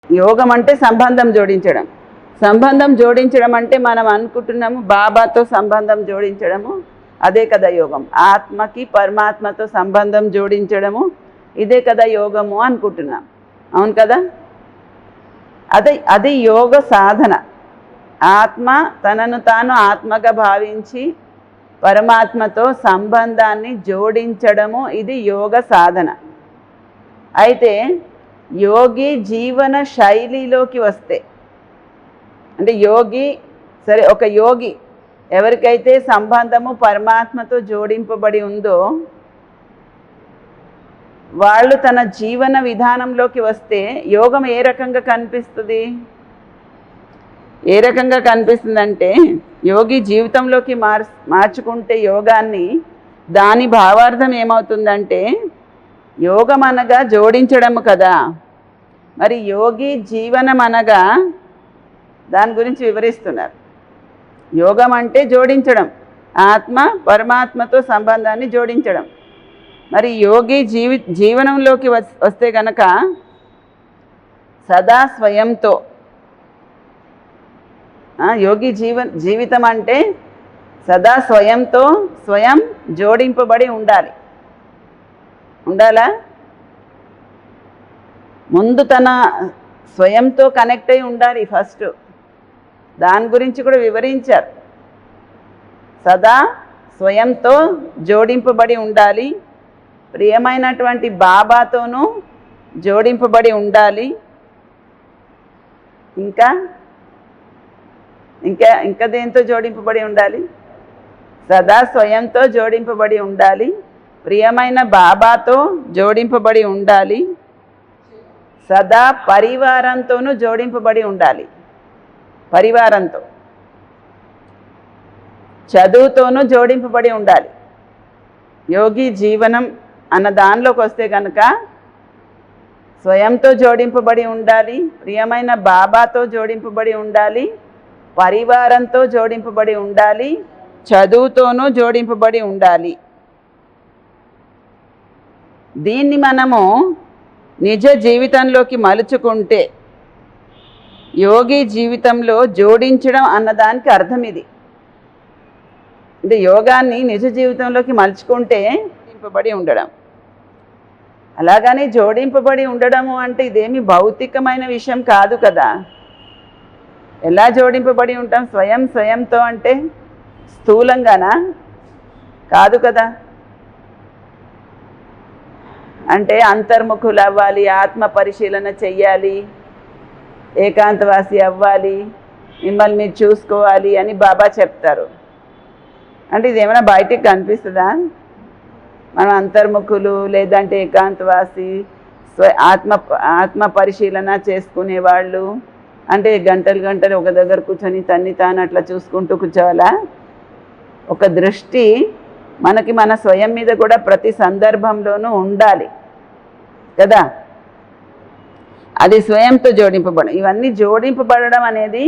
యోగం అంటే సంబంధం జోడించడం. సంబంధం జోడించడం అంటే మనం అనుకుంటున్నాము బాబాతో సంబంధం జోడించడము, అదే కదా యోగం. ఆత్మకి పరమాత్మతో సంబంధం జోడించడము ఇదే కదా యోగము అనుకుంటున్నాం. అవును కదా? అది యోగ సాధన. ఆత్మ తనను తాను ఆత్మగా భావించి పరమాత్మతో సంబంధాన్ని జోడించడము ఇది యోగ సాధన. అయితే యోగి జీవన శైలిలోకి వస్తే, అంటే యోగి సరే, ఒక యోగి ఎవరికైతే సంబంధము పరమాత్మతో జోడింపబడి ఉందో వాళ్ళు తన జీవన విధానంలోకి వస్తే యోగం ఏ రకంగా కనిపిస్తుంది? ఏ రకంగా కనిపిస్తుందంటే, యోగి జీవితంలోకి మార్చుకుంటే యోగాన్ని, దాని భావార్థం ఏమవుతుందంటే యోగం అనగా జోడించడము కదా. మరి యోగి జీవనం అనగా దాని గురించి వివరిస్తున్నారు. యోగం అంటే జోడించడం, ఆత్మ పరమాత్మతో సంబంధాన్ని జోడించడం. మరి యోగి జీవనంలోకి వస్తే గనక సదా స్వయంతో, యోగి జీవితం అంటే సదా స్వయంతో స్వయం జోడింపబడి ఉండాలా? ముందు తన స్వయంతో కనెక్ట్ అయి ఉండాలి ఫస్ట్. దాని గురించి కూడా వివరించారు. సదా స్వయంతో జోడింపబడి ఉండాలి, ప్రియమైనటువంటి బాబాతోనూ జోడింపబడి ఉండాలి. ఇంకా ఇంకా ఇంకా దేంతో జోడింపబడి ఉండాలి? సదా స్వయంతో జోడింపబడి ఉండాలి, ప్రియమైన బాబాతో జోడింపబడి ఉండాలి, సదా పరివారంతోనూ జోడింపబడి ఉండాలి. పరివారంతో, చదువుతోనూ జోడింపబడి ఉండాలి. యోగి జీవనం అన్న దానిలోకి వస్తే కనుక స్వయంతో జోడింపబడి ఉండాలి, ప్రియమైన బాబాతో జోడింపబడి ఉండాలి, పరివారంతో జోడింపబడి ఉండాలి, చదువుతోనూ జోడింపబడి ఉండాలి. దీన్ని మనము నిజ జీవితంలోకి మలుచుకుంటే యోగి జీవితంలో జోడించడం అన్నదానికి అర్థం ఇది. అంటే యోగాన్ని నిజ జీవితంలోకి మలుచుకుంటే జోడింపబడి ఉండడం. అలాగని జోడింపబడి ఉండడము అంటే ఇదేమి భౌతికమైన విషయం కాదు కదా. ఎలా జోడింపబడి ఉంటాం? స్వయంతో అంటే స్థూలంగానా? కాదు కదా. అంటే అంతర్ముఖులు అవ్వాలి, ఆత్మ పరిశీలన చెయ్యాలి, ఏకాంతవాసి అవ్వాలి, మిమ్మల్ని మీరు చూసుకోవాలి అని బాబా చెప్తారు. అంటే ఇదేమైనా బయటికి కనిపిస్తుందా? మనం అంతర్ముఖులు లేదంటే ఏకాంతవాసి, ఆత్మ పరిశీలన చేసుకునేవాళ్ళు అంటే గంటలు ఒక దగ్గర కూర్చొని తన్ని తాను అట్లా చూసుకుంటూ కూర్చోవాలా? ఒక దృష్టి మనకి మన స్వయం మీద కూడా ప్రతి సందర్భంలోనూ ఉండాలి కదా. అది స్వయంతో జోడింపబడడం. ఇవన్నీ జోడింపబడడం అనేది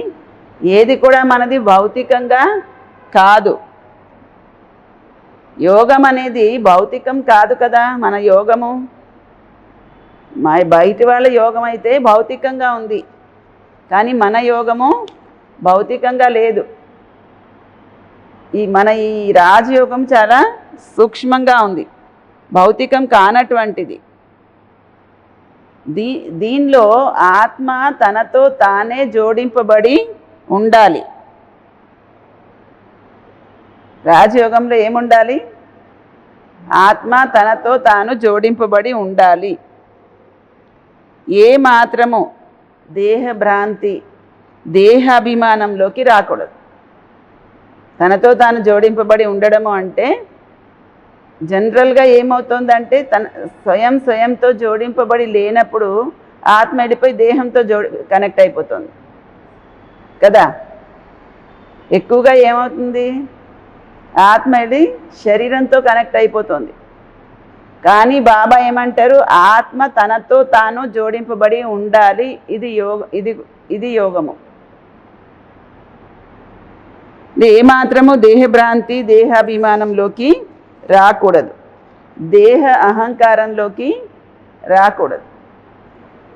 ఏది కూడా మనది భౌతికంగా కాదు. యోగం అనేది భౌతికం కాదు కదా. మన యోగము బయటి వాళ్ళ యోగం అయితే భౌతికంగా ఉంది, కానీ మన యోగము భౌతికంగా లేదు. మన ఈ రాజయోగం చాలా సూక్ష్మంగా ఉంది, భౌతికం కానటువంటిది. దీనిలో ఆత్మ తనతో తానే జోడింపబడి ఉండాలి. రాజయోగంలో ఏముండాలి? ఆత్మ తనతో తాను జోడింపబడి ఉండాలి. ఏ మాత్రము దేహభ్రాంతి, దేహాభిమానంలోకి రాకూడదు. తనతో తాను జోడింపబడి ఉండడము అంటే జనరల్గా ఏమవుతుందంటే స్వయంతో జోడింపబడి లేనప్పుడు ఆత్మ వెళ్ళిపోయి దేహంతో కనెక్ట్ అయిపోతుంది కదా. ఎక్కువగా ఏమవుతుంది? ఆత్మ వెళ్ళి శరీరంతో కనెక్ట్ అయిపోతుంది. కానీ బాబా ఏమంటారు? ఆత్మ తనతో తాను జోడింపబడి ఉండాలి. ఇది యోగము. ఏమాత్రము దేహభ్రాంతి, దేహాభిమానంలోకి రాకూడదు, దేహ అహంకారంలోకి రాకూడదు.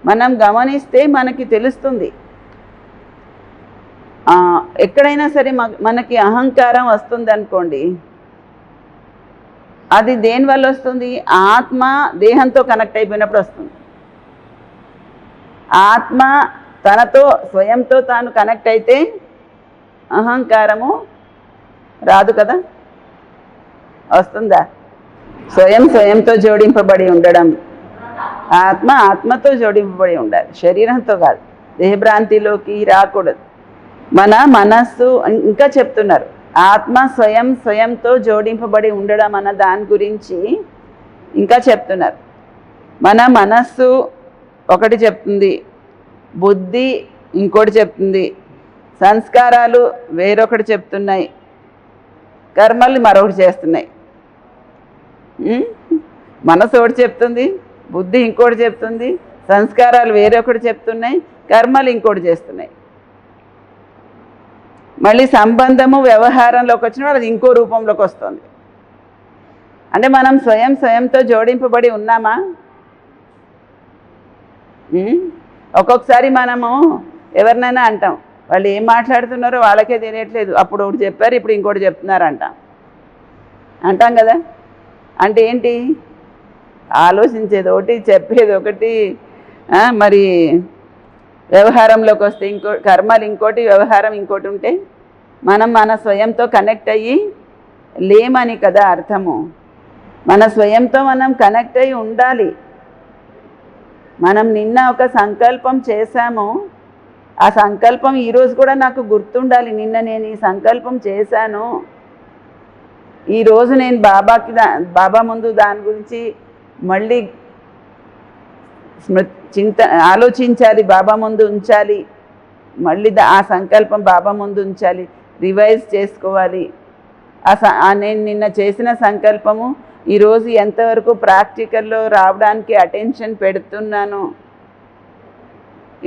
మనం గమనిస్తే మనకి తెలుస్తుంది. ఎక్కడైనా సరే మనకి అహంకారం వస్తుంది అనుకోండి, అది దేనివల్ల వస్తుంది? ఆత్మ దేహంతో కనెక్ట్ అయిపోయినప్పుడు వస్తుంది. ఆత్మ తనతో స్వయంతో తాను కనెక్ట్ అయితే అహంకారము రాదు కదా, వస్తుందా? స్వయంతో జోడింపబడి ఉండడం, ఆత్మతో జోడింపబడి ఉండాలి, శరీరంతో కాదు. దేహభ్రాంతిలోకి రాకూడదు. మన మనస్సు ఇంకా చెప్తున్నారు, ఆత్మ స్వయంతో జోడింపబడి ఉండడం అన్న దాని గురించి ఇంకా చెప్తున్నారు. మన మనస్సు ఒకటి చెప్తుంది, బుద్ధి ఇంకోటి చెప్తుంది, సంస్కారాలు వేరొకటి చెప్తున్నాయి, కర్మల్ని మరొకటి చేస్తున్నాయి. మనసు ఒకటి చెప్తుంది, బుద్ధి ఇంకోటి చెప్తుంది, సంస్కారాలు వేరొకటి చెప్తున్నాయి, కర్మలు ఇంకోటి చేస్తున్నాయి. మళ్ళీ సంబంధము వ్యవహారంలోకి వచ్చినప్పుడు అది ఇంకో రూపంలోకి వస్తుంది. అంటే మనం స్వయంతో జోడింపబడి ఉన్నామా? ఒక్కొక్కసారి మనము ఎవరినైనా అంటాం, వాళ్ళు ఏం మాట్లాడుతున్నారో వాళ్ళకే తెలియట్లేదు, అప్పుడు ఒకటి చెప్పారు ఇప్పుడు ఇంకోటి చెప్తున్నారు అంటాం కదా. అంటే ఏంటి? ఆలోచించేది ఒకటి, చెప్పేది ఒకటి, మరి వ్యవహారంలోకి వస్తే కర్మలు ఇంకోటి, వ్యవహారం ఇంకోటి ఉంటే మనం మన స్వయంతో కనెక్ట్ అయ్యి లేమని కదా అర్థము. మన స్వయంతో మనం కనెక్ట్ అయ్యి ఉండాలి. మనం నిన్న ఒక సంకల్పం చేశాము, ఆ సంకల్పం ఈరోజు కూడా నాకు గుర్తుండాలి. నిన్న నేను ఈ సంకల్పం చేశాను, ఈరోజు నేను బాబా ముందు దాని గురించి మళ్ళీ ఆలోచించాలి, బాబా ముందు ఉంచాలి, మళ్ళీ ఆ సంకల్పం బాబా ముందు ఉంచాలి, రివైజ్ చేసుకోవాలి. నేను నిన్న చేసిన సంకల్పము ఈరోజు ఎంతవరకు ప్రాక్టికల్లో రావడానికి అటెన్షన్ పెడుతున్నాను,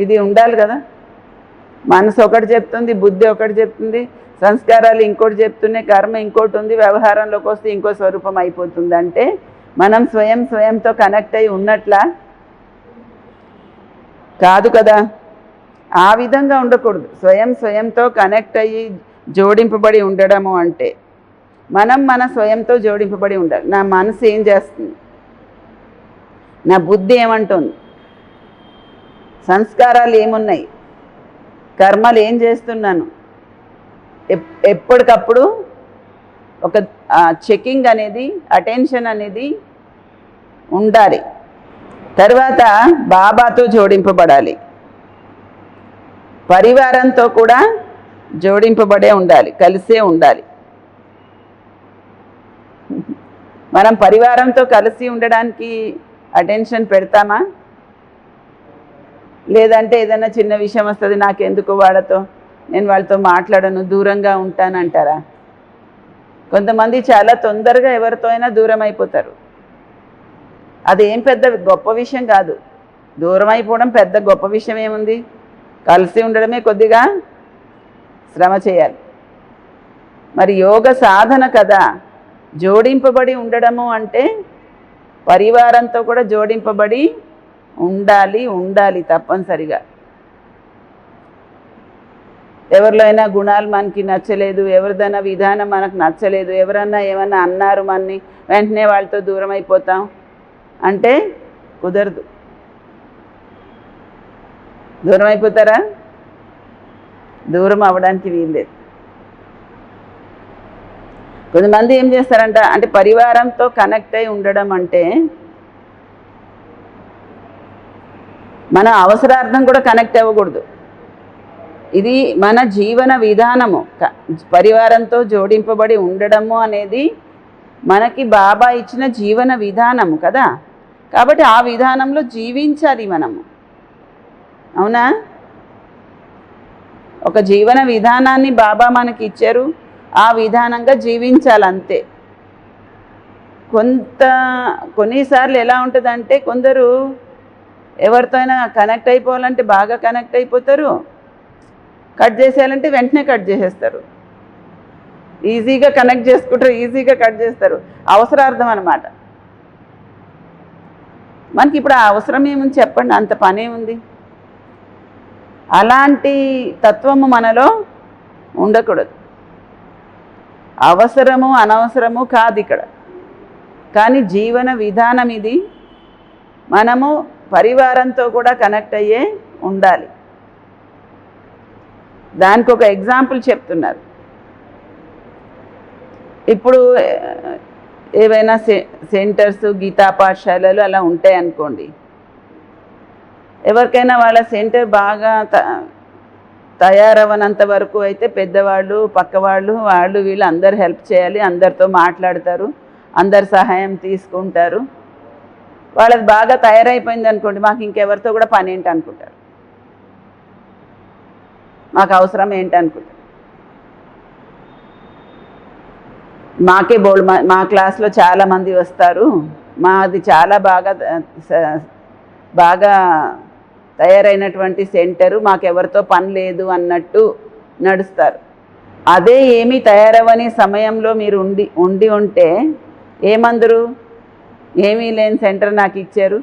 ఇది ఉండాలి కదా. మనసు ఒకటి చెప్తుంది, బుద్ధి ఒకటి చెప్తుంది, సంస్కారాలు ఇంకోటి చెప్తున్నాయి, కర్మ ఇంకోటి ఉంది, వ్యవహారంలోకి వస్తే ఇంకో స్వరూపం అయిపోతుంది. అంటే మనం స్వయంతో కనెక్ట్ అయి ఉన్నట్లా కాదు కదా. ఆ విధంగా ఉండకూడదు. స్వయంతో కనెక్ట్ అయ్యి జోడింపబడి ఉండడము అంటే మనం మన స్వయంతో జోడింపబడి ఉండాలి. నా మనసు ఏం చేస్తుంది, నా బుద్ధి ఏమంటుంది, సంస్కారాలు ఏమున్నాయి, కర్మలు ఏం చేస్తున్నాను, ఎప్పటికప్పుడు ఒక చెకింగ్ అనేది, అటెన్షన్ అనేది ఉండాలి. తర్వాత బాబాతో జోడింపబడాలి, పరివారంతో కూడా జోడింపబడే ఉండాలి, కలిసే ఉండాలి. మనం పరివారంతో కలిసి ఉండడానికి అటెన్షన్ పెడతామా? లేదంటే ఏదైనా చిన్న విషయం వస్తుంది, నాకెందుకు వాళ్ళతో, నేను వాళ్ళతో మాట్లాడను, దూరంగా ఉంటానంటారా? కొంతమంది చాలా తొందరగా ఎవరితో అయినా దూరం అయిపోతారు. అదేం పెద్ద గొప్ప విషయం కాదు. దూరం అయిపోవడం పెద్ద గొప్ప విషయం ఏముంది? కలిసి ఉండడమే కొద్దిగా శ్రమ చేయాలి. మరి యోగ సాధన కదా, జోడింపబడి ఉండడము అంటే పరివారంతో కూడా జోడింపబడి ఉండాలి తప్పనిసరిగా. ఎవరిలో అయినా గుణాలు మనకి నచ్చలేదు, ఎవరిదైనా విధానం మనకు నచ్చలేదు, ఎవరన్నా ఏమన్నా అన్నారు మనని, వెంటనే వాళ్ళతో దూరం అయిపోతాం అంటే కుదరదు. దూరం అయిపోతారా? దూరం అవ్వడానికి వీల్లేదు. కొంతమంది ఏం చేస్తారంట అంటే పరివారంతో కనెక్ట్ అయి ఉండడం అంటే మన అవసరార్థం కూడా కనెక్ట్ అవ్వకూడదు. ఇది మన జీవన విధానము. పరివారంతో జోడింపబడి ఉండడము అనేది మనకి బాబా ఇచ్చిన జీవన విధానము కదా. కాబట్టి ఆ విధానంలో జీవించాలి మనము. అవునా? ఒక జీవన విధానాన్ని బాబా మనకి ఇచ్చారు, ఆ విధానంగా జీవించాలంతే. కొన్నిసార్లు ఎలా ఉంటుందంటే కొందరు ఎవరితో అయినా కనెక్ట్ అయిపోవాలంటే బాగా కనెక్ట్ అయిపోతారు, కట్ చేసేయాలంటే వెంటనే కట్ చేసేస్తారు, ఈజీగా కనెక్ట్ చేసుకుంటారు, ఈజీగా కట్ చేస్తారు. అవసరార్థం అన్నమాట. మనకి ఇప్పుడు ఆ అవసరం ఏముంది చెప్పండి, అంత పనే ఉంది. అలాంటి తత్వము మనలో ఉండకూడదు. అవసరము అనవసరము కాదు ఇక్కడ, కానీ జీవన విధానం ఇది. మనము పరివారంతో కూడా కనెక్ట్ అయ్యే ఉండాలి. దానికి ఒక ఎగ్జాంపుల్ చెప్తున్నారు. ఇప్పుడు ఏవైనా సెంటర్స్, గీతా పాఠశాలలు అలా ఉంటాయి అనుకోండి. ఎవరికైనా వాళ్ళ సెంటర్ బాగా తయారవనంత వరకు అయితే పెద్దవాళ్ళు, పక్కవాళ్ళు, వాళ్ళు వీళ్ళు అందరు హెల్ప్ చేయాలి, అందరితో మాట్లాడతారు, అందరు సహాయం తీసుకుంటారు. వాళ్ళది బాగా తయారైపోయింది అనుకోండి, మాకు ఇంకెవరితో కూడా పని ఏంటి అనుకుంటారు, మాకు అవసరం ఏంటి అనుకుంటారు. మాకే బోల్డ్ మా క్లాస్లో చాలామంది వస్తారు, మాది చాలా బాగా తయారైనటువంటి సెంటరు, మాకెవరితో పని లేదు అన్నట్టు నడుస్తారు. అదే ఏమీ తయారవని సమయంలో మీరు ఉండి ఉంటే ఏమందరు, ఏమీ లేని సెంటర్ నాకు ఇచ్చారు,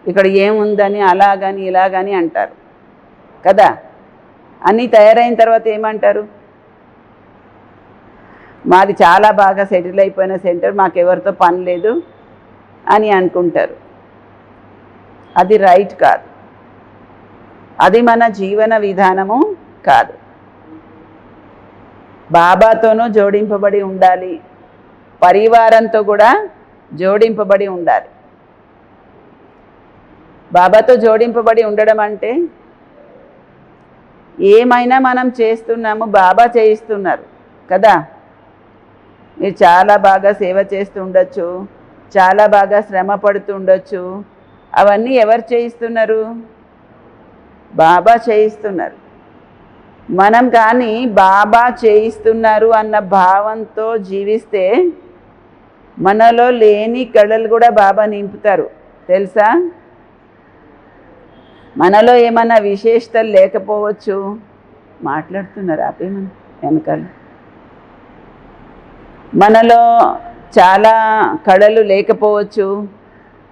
ఇక్కడ ఏముందని అలాగని ఇలాగని అంటారు కదా. అన్నీ తయారైన తర్వాత ఏమంటారు, మాది చాలా బాగా సెటిల్ అయిపోయిన సెంటర్, మాకెవరితో పని లేదు అని అనుకుంటారు. అది రైట్ కాదు, అది మన జీవన విధానము కాదు. బాబాతోనూ జోడింపబడి ఉండాలి, పరివారంతో కూడా జోడింపబడి ఉండాలి. బాబాతో జోడింపబడి ఉండడం అంటే ఏమైనా మనం చేస్తున్నాము, బాబా చేయిస్తున్నారు కదా. మీరు చాలా బాగా సేవ చేస్తూ ఉండొచ్చు, చాలా బాగా శ్రమ పడుతూ ఉండొచ్చు, అవన్నీ ఎవరు చేయిస్తున్నారు? బాబా చేయిస్తున్నారు. మనం కానీ బాబా చేయిస్తున్నారు అన్న భావంతో జీవిస్తే మనలో లేని కళలు కూడా బాబా నింపుతారు తెలుసా. మనలో ఏమన్నా విశేషతలు లేకపోవచ్చు, మాట్లాడుతున్నారు ఆపేమని వెనకాల. మనలో చాలా కళలు లేకపోవచ్చు,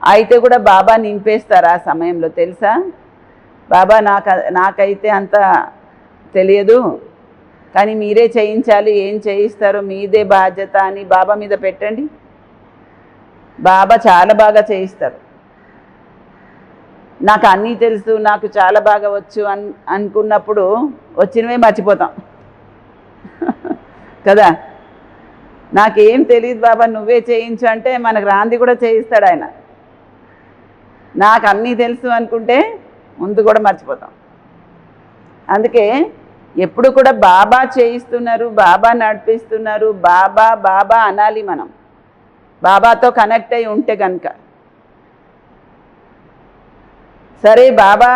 అయితే కూడా బాబా నింపేస్తారు ఆ సమయంలో తెలుసా. బాబా నాకైతే అంత తెలియదు, కానీ మీరే చేయించాలి, ఏం చేయిస్తారో మీదే బాధ్యత అని బాబా మీద పెట్టండి, బాబా చాలా బాగా చేయిస్తారు. నాకు అన్నీ తెలుసు, నాకు చాలా బాగా వచ్చు అనుకున్నప్పుడు వచ్చినవే మర్చిపోతాం కదా. నాకేం తెలియదు బాబా నువ్వే చేయించు అంటే మనకు రాంది కూడా చేయిస్తాడు ఆయన. నాకు అన్నీ తెలుసు అనుకుంటే ముందు కూడా మర్చిపోతాం. అందుకే ఎప్పుడు కూడా బాబా చేయిస్తున్నారు, బాబా నడిపిస్తున్నారు, బాబా బాబా అనాలి మనం, బాబాతో కనెక్ట్ అయి ఉంటే కనుక. సరే బాబా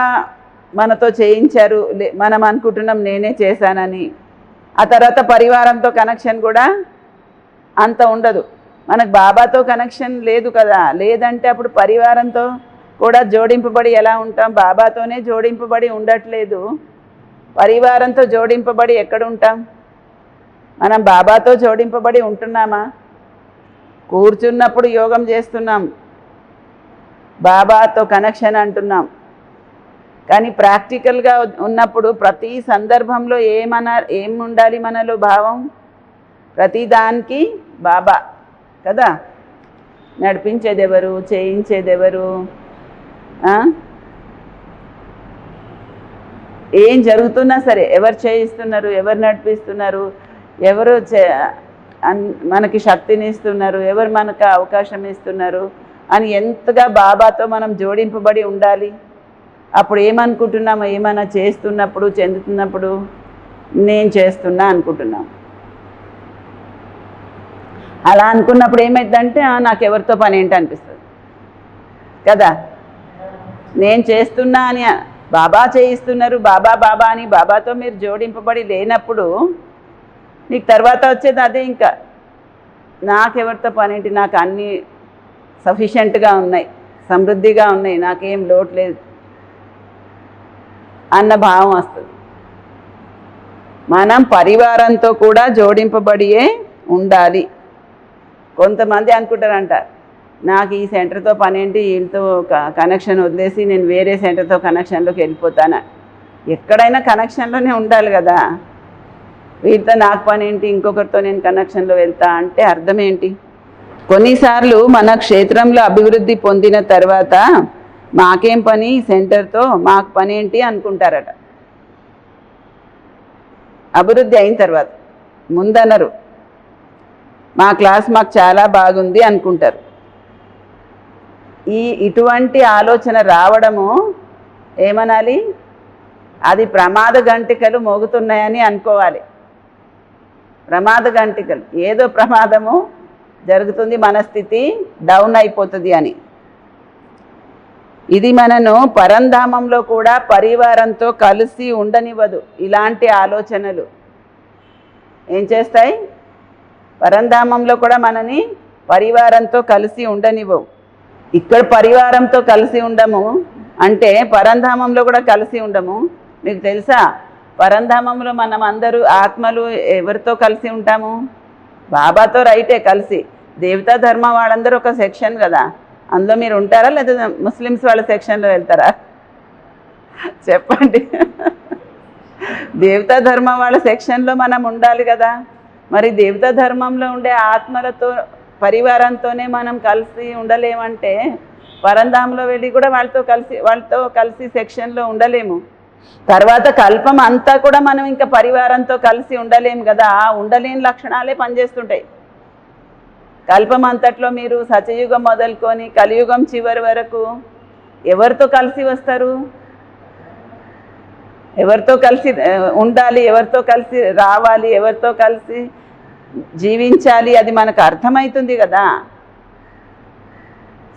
మనతో చేయించారు, మనం అనుకుంటున్నాం నేనే చేశానని, ఆ తర్వాత పరివారంతో కనెక్షన్ కూడా అంత ఉండదు. మనకు బాబాతో కనెక్షన్ లేదు కదా, లేదంటే అప్పుడు పరివారంతో కూడా జోడింపబడి ఎలా ఉంటాం? బాబాతోనే జోడింపబడి ఉండట్లేదు, పరివారంతో జోడింపబడి ఎక్కడ ఉంటాం? మనం బాబాతో జోడింపబడి ఉంటున్నామా? కూర్చున్నప్పుడు యోగం చేస్తున్నాం, బాబాతో కనెక్షన్ అంటున్నాం, కానీ ప్రాక్టికల్గా ఉన్నప్పుడు ప్రతి సందర్భంలో ఏం ఉండాలి మనలో భావం? ప్రతిదానికి బాబా కదా. నడిపించేది ఎవరు, చేయించేది ఎవరు, ఏం జరుగుతున్నా సరే ఎవరు చేయిస్తున్నారు, ఎవరు నడిపిస్తున్నారు, ఎవరు మనకి శక్తిని ఇస్తున్నారు, ఎవరు మనకు అవకాశం ఇస్తున్నారు అని ఎంతగా బాబాతో మనం జోడింపబడి ఉండాలి. అప్పుడు ఏమనుకుంటున్నాము, ఏమైనా చేస్తున్నప్పుడు చెందుతున్నప్పుడు నేను చేస్తున్నా అనుకుంటున్నాం. అలా అనుకున్నప్పుడు ఏమైందంటే నాకు ఎవరితో పని ఏంటి అనిపిస్తుంది కదా. నేను చేస్తున్నా అని బాబా చేయిస్తున్నారు, బాబా బాబా అని బాబాతో మీరు జోడింపబడి లేనప్పుడు నీకు తర్వాత వచ్చేది అదే. ఇంకా నాకెవరితో పని ఏంటి, నాకు అన్నీ సఫిషియెంట్గా ఉన్నాయి, సమృద్ధిగా ఉన్నాయి, నాకేం లోటు లేదు అన్న భావం వస్తుంది. మనం పరివారంతో కూడా జోడింపబడియే ఉండాలి. కొంతమంది అనుకుంటారంట నాకు ఈ సెంటర్తో పని ఏంటి, వీళ్ళతో కనెక్షన్ వదిలేసి నేను వేరే సెంటర్తో కనెక్షన్లోకి వెళ్ళిపోతాను. ఎక్కడైనా కనెక్షన్లోనే ఉండాలి కదా. వీళ్ళతో నాకు పని ఏంటి, ఇంకొకరితో నేను కనెక్షన్లో వెళ్తా అంటే అర్థం ఏంటి? కొన్నిసార్లు మన క్షేత్రంలో అభివృద్ధి పొందిన తర్వాత మాకేం పని సెంటర్తో, మాకు పని ఏంటి అనుకుంటారట. అభివృద్ధి అయిన తర్వాత ముందనరు, మా క్లాస్ మాకు చాలా బాగుంది అనుకుంటారు. ఇటువంటి ఆలోచన రావడము ఏమనాలి? అది ప్రమాద గంటికలు మోగుతున్నాయని అనుకోవాలి. ప్రమాద గంటికలు, ఏదో ప్రమాదము జరుగుతుంది, మన స్థితి డౌన్ అయిపోతుంది అని. ఇది మనను పరంధామంలో కూడా పరివారంతో కలిసి ఉండనివ్వదు. ఇలాంటి ఆలోచనలు ఏం చేస్తాయి? పరంధామంలో కూడా మనని పరివారంతో కలిసి ఉండనివ్వవు. ఇక్కడ పరివారంతో కలిసి ఉండము అంటే పరంధామంలో కూడా కలిసి ఉండము. మీకు తెలుసా, పరంధామంలో మనం అందరూ ఆత్మలు ఎవరితో కలిసి ఉంటాము? బాబాతో. రైటే, కలిసి. దేవతా ధర్మం వాళ్ళందరూ ఒక సెక్షన్ కదా, అందులో మీరు ఉంటారా లేదా ముస్లిమ్స్ వాళ్ళ సెక్షన్లో వెళ్తారా? చెప్పండి. దేవతా ధర్మం వాళ్ళ సెక్షన్లో మనం ఉండాలి కదా. మరి దేవతా ధర్మంలో ఉండే ఆత్మలతో పరివారంతోనే మనం కలిసి ఉండలేమంటే పరంధామంలో వెళ్ళి కూడా వాళ్ళతో కలిసి సెక్షన్లో ఉండలేము. తర్వాత కల్పం అంతా కూడా మనం ఇంకా పరివారంతో కలిసి ఉండలేము కదా. ఉండలేని లక్షణాలే పనిచేస్తుంటాయి. కల్పం అంతట్లో మీరు సత్యయుగం మొదలుకొని కలియుగం చివరి వరకు ఎవరితో కలిసి వస్తారు? ఎవరితో కలిసి ఉండాలి, ఎవరితో కలిసి రావాలి, ఎవరితో కలిసి జీవించాలి, అది మనకు అర్థమవుతుంది కదా.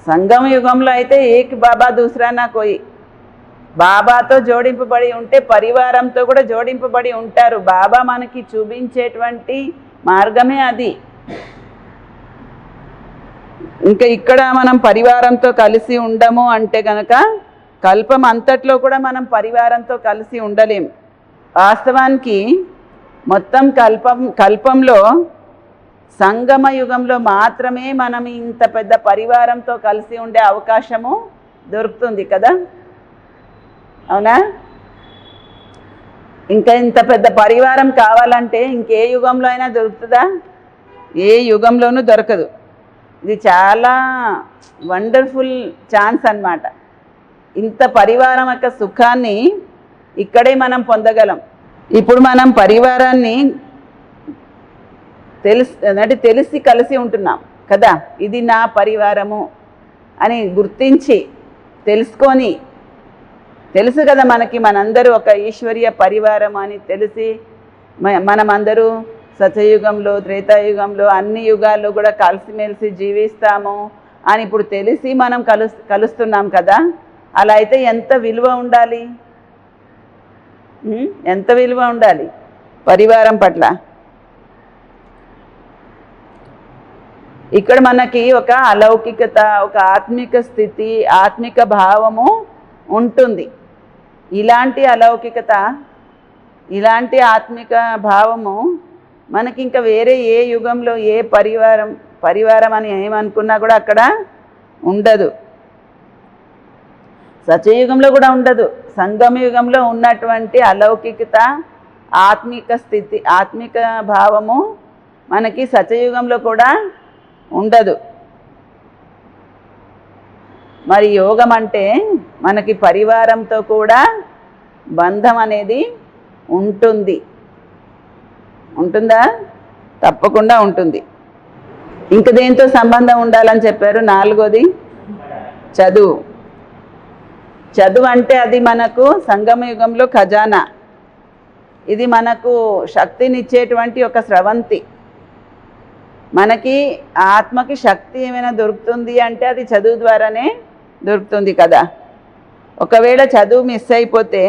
సంగమ యుగంలో అయితే ఏక్ బాబా దూసరా నా కోయి. బాబాతో జోడింపబడి ఉంటే పరివారంతో కూడా జోడింపబడి ఉంటారు. బాబా మనకి చూపించేటువంటి మార్గమే అది. ఇంకా ఇక్కడ మనం పరివారంతో కలిసి ఉండము అంటే కనుక కల్పం అంతట్లో కూడా మనం పరివారంతో కలిసి ఉండలేం. వాస్తవానికి మొత్తం కల్పంలో సంగమ యుగంలో మాత్రమే మనం ఇంత పెద్ద పరివారంతో కలిసి ఉండే అవకాశము దొరుకుతుంది కదా. అవునా? ఇంకా ఇంత పెద్ద పరివారం కావాలంటే ఇంకే యుగంలో అయినా దొరుకుతుందా? ఏ యుగంలోనూ దొరకదు. ఇది చాలా వండర్ఫుల్ ఛాన్స్ అన్నమాట. ఇంత పరివారం యొక్క సుఖాన్ని ఇక్కడే మనం పొందగలం. ఇప్పుడు మనం పరివారాన్ని తెలిసి కలిసి ఉంటున్నాం కదా. ఇది నా పరివారము అని గుర్తించి తెలుసుకొని, తెలుసు కదా మనకి మనందరూ ఒక ఈశ్వరీయ పరివారం అని తెలిసి మనమందరూ సత్యయుగంలో, త్రేతాయుగంలో, అన్ని యుగాల్లో కూడా కలిసిమెలిసి జీవిస్తాము అని ఇప్పుడు తెలిసి మనం కలుస్తున్నాం కదా. అలా అయితే ఎంత విలువ ఉండాలి, ఎంత విలువ ఉండాలి పరివారం పట్ల. ఇక్కడ మనకి ఒక అలౌకికత, ఒక ఆత్మిక స్థితి, ఆత్మిక భావము ఉంటుంది. ఇలాంటి అలౌకికత, ఇలాంటి ఆత్మిక భావము మనకి ఇంకా వేరే ఏ యుగంలో ఏ పరివారం అని ఏమనుకున్నా కూడా అక్కడ ఉండదు. సత్యయుగంలో కూడా ఉండదు. సంగమ యుగంలో ఉన్నటువంటి అలౌకికత, ఆత్మిక స్థితి, ఆత్మిక భావము మనకి సత్యయుగంలో కూడా ఉండదు. మరి యోగం అంటే మనకి పరివారంతో కూడా బంధం అనేది ఉంటుంది. ఉంటుందా? తప్పకుండా ఉంటుంది. ఇంక దేంతో సంబంధం ఉండాలని చెప్పారు? నాలుగోది చదువు. చదువు అంటే అది మనకు సంగమ యుగంలో ఖజానా. ఇది మనకు శక్తినిచ్చేటువంటి ఒక స్రవంతి. మనకి ఆత్మకి శక్తి ఏమైనా దొరుకుతుంది అంటే అది చదువు ద్వారానే దొరుకుతుంది కదా. ఒకవేళ చదువు మిస్ అయిపోతే,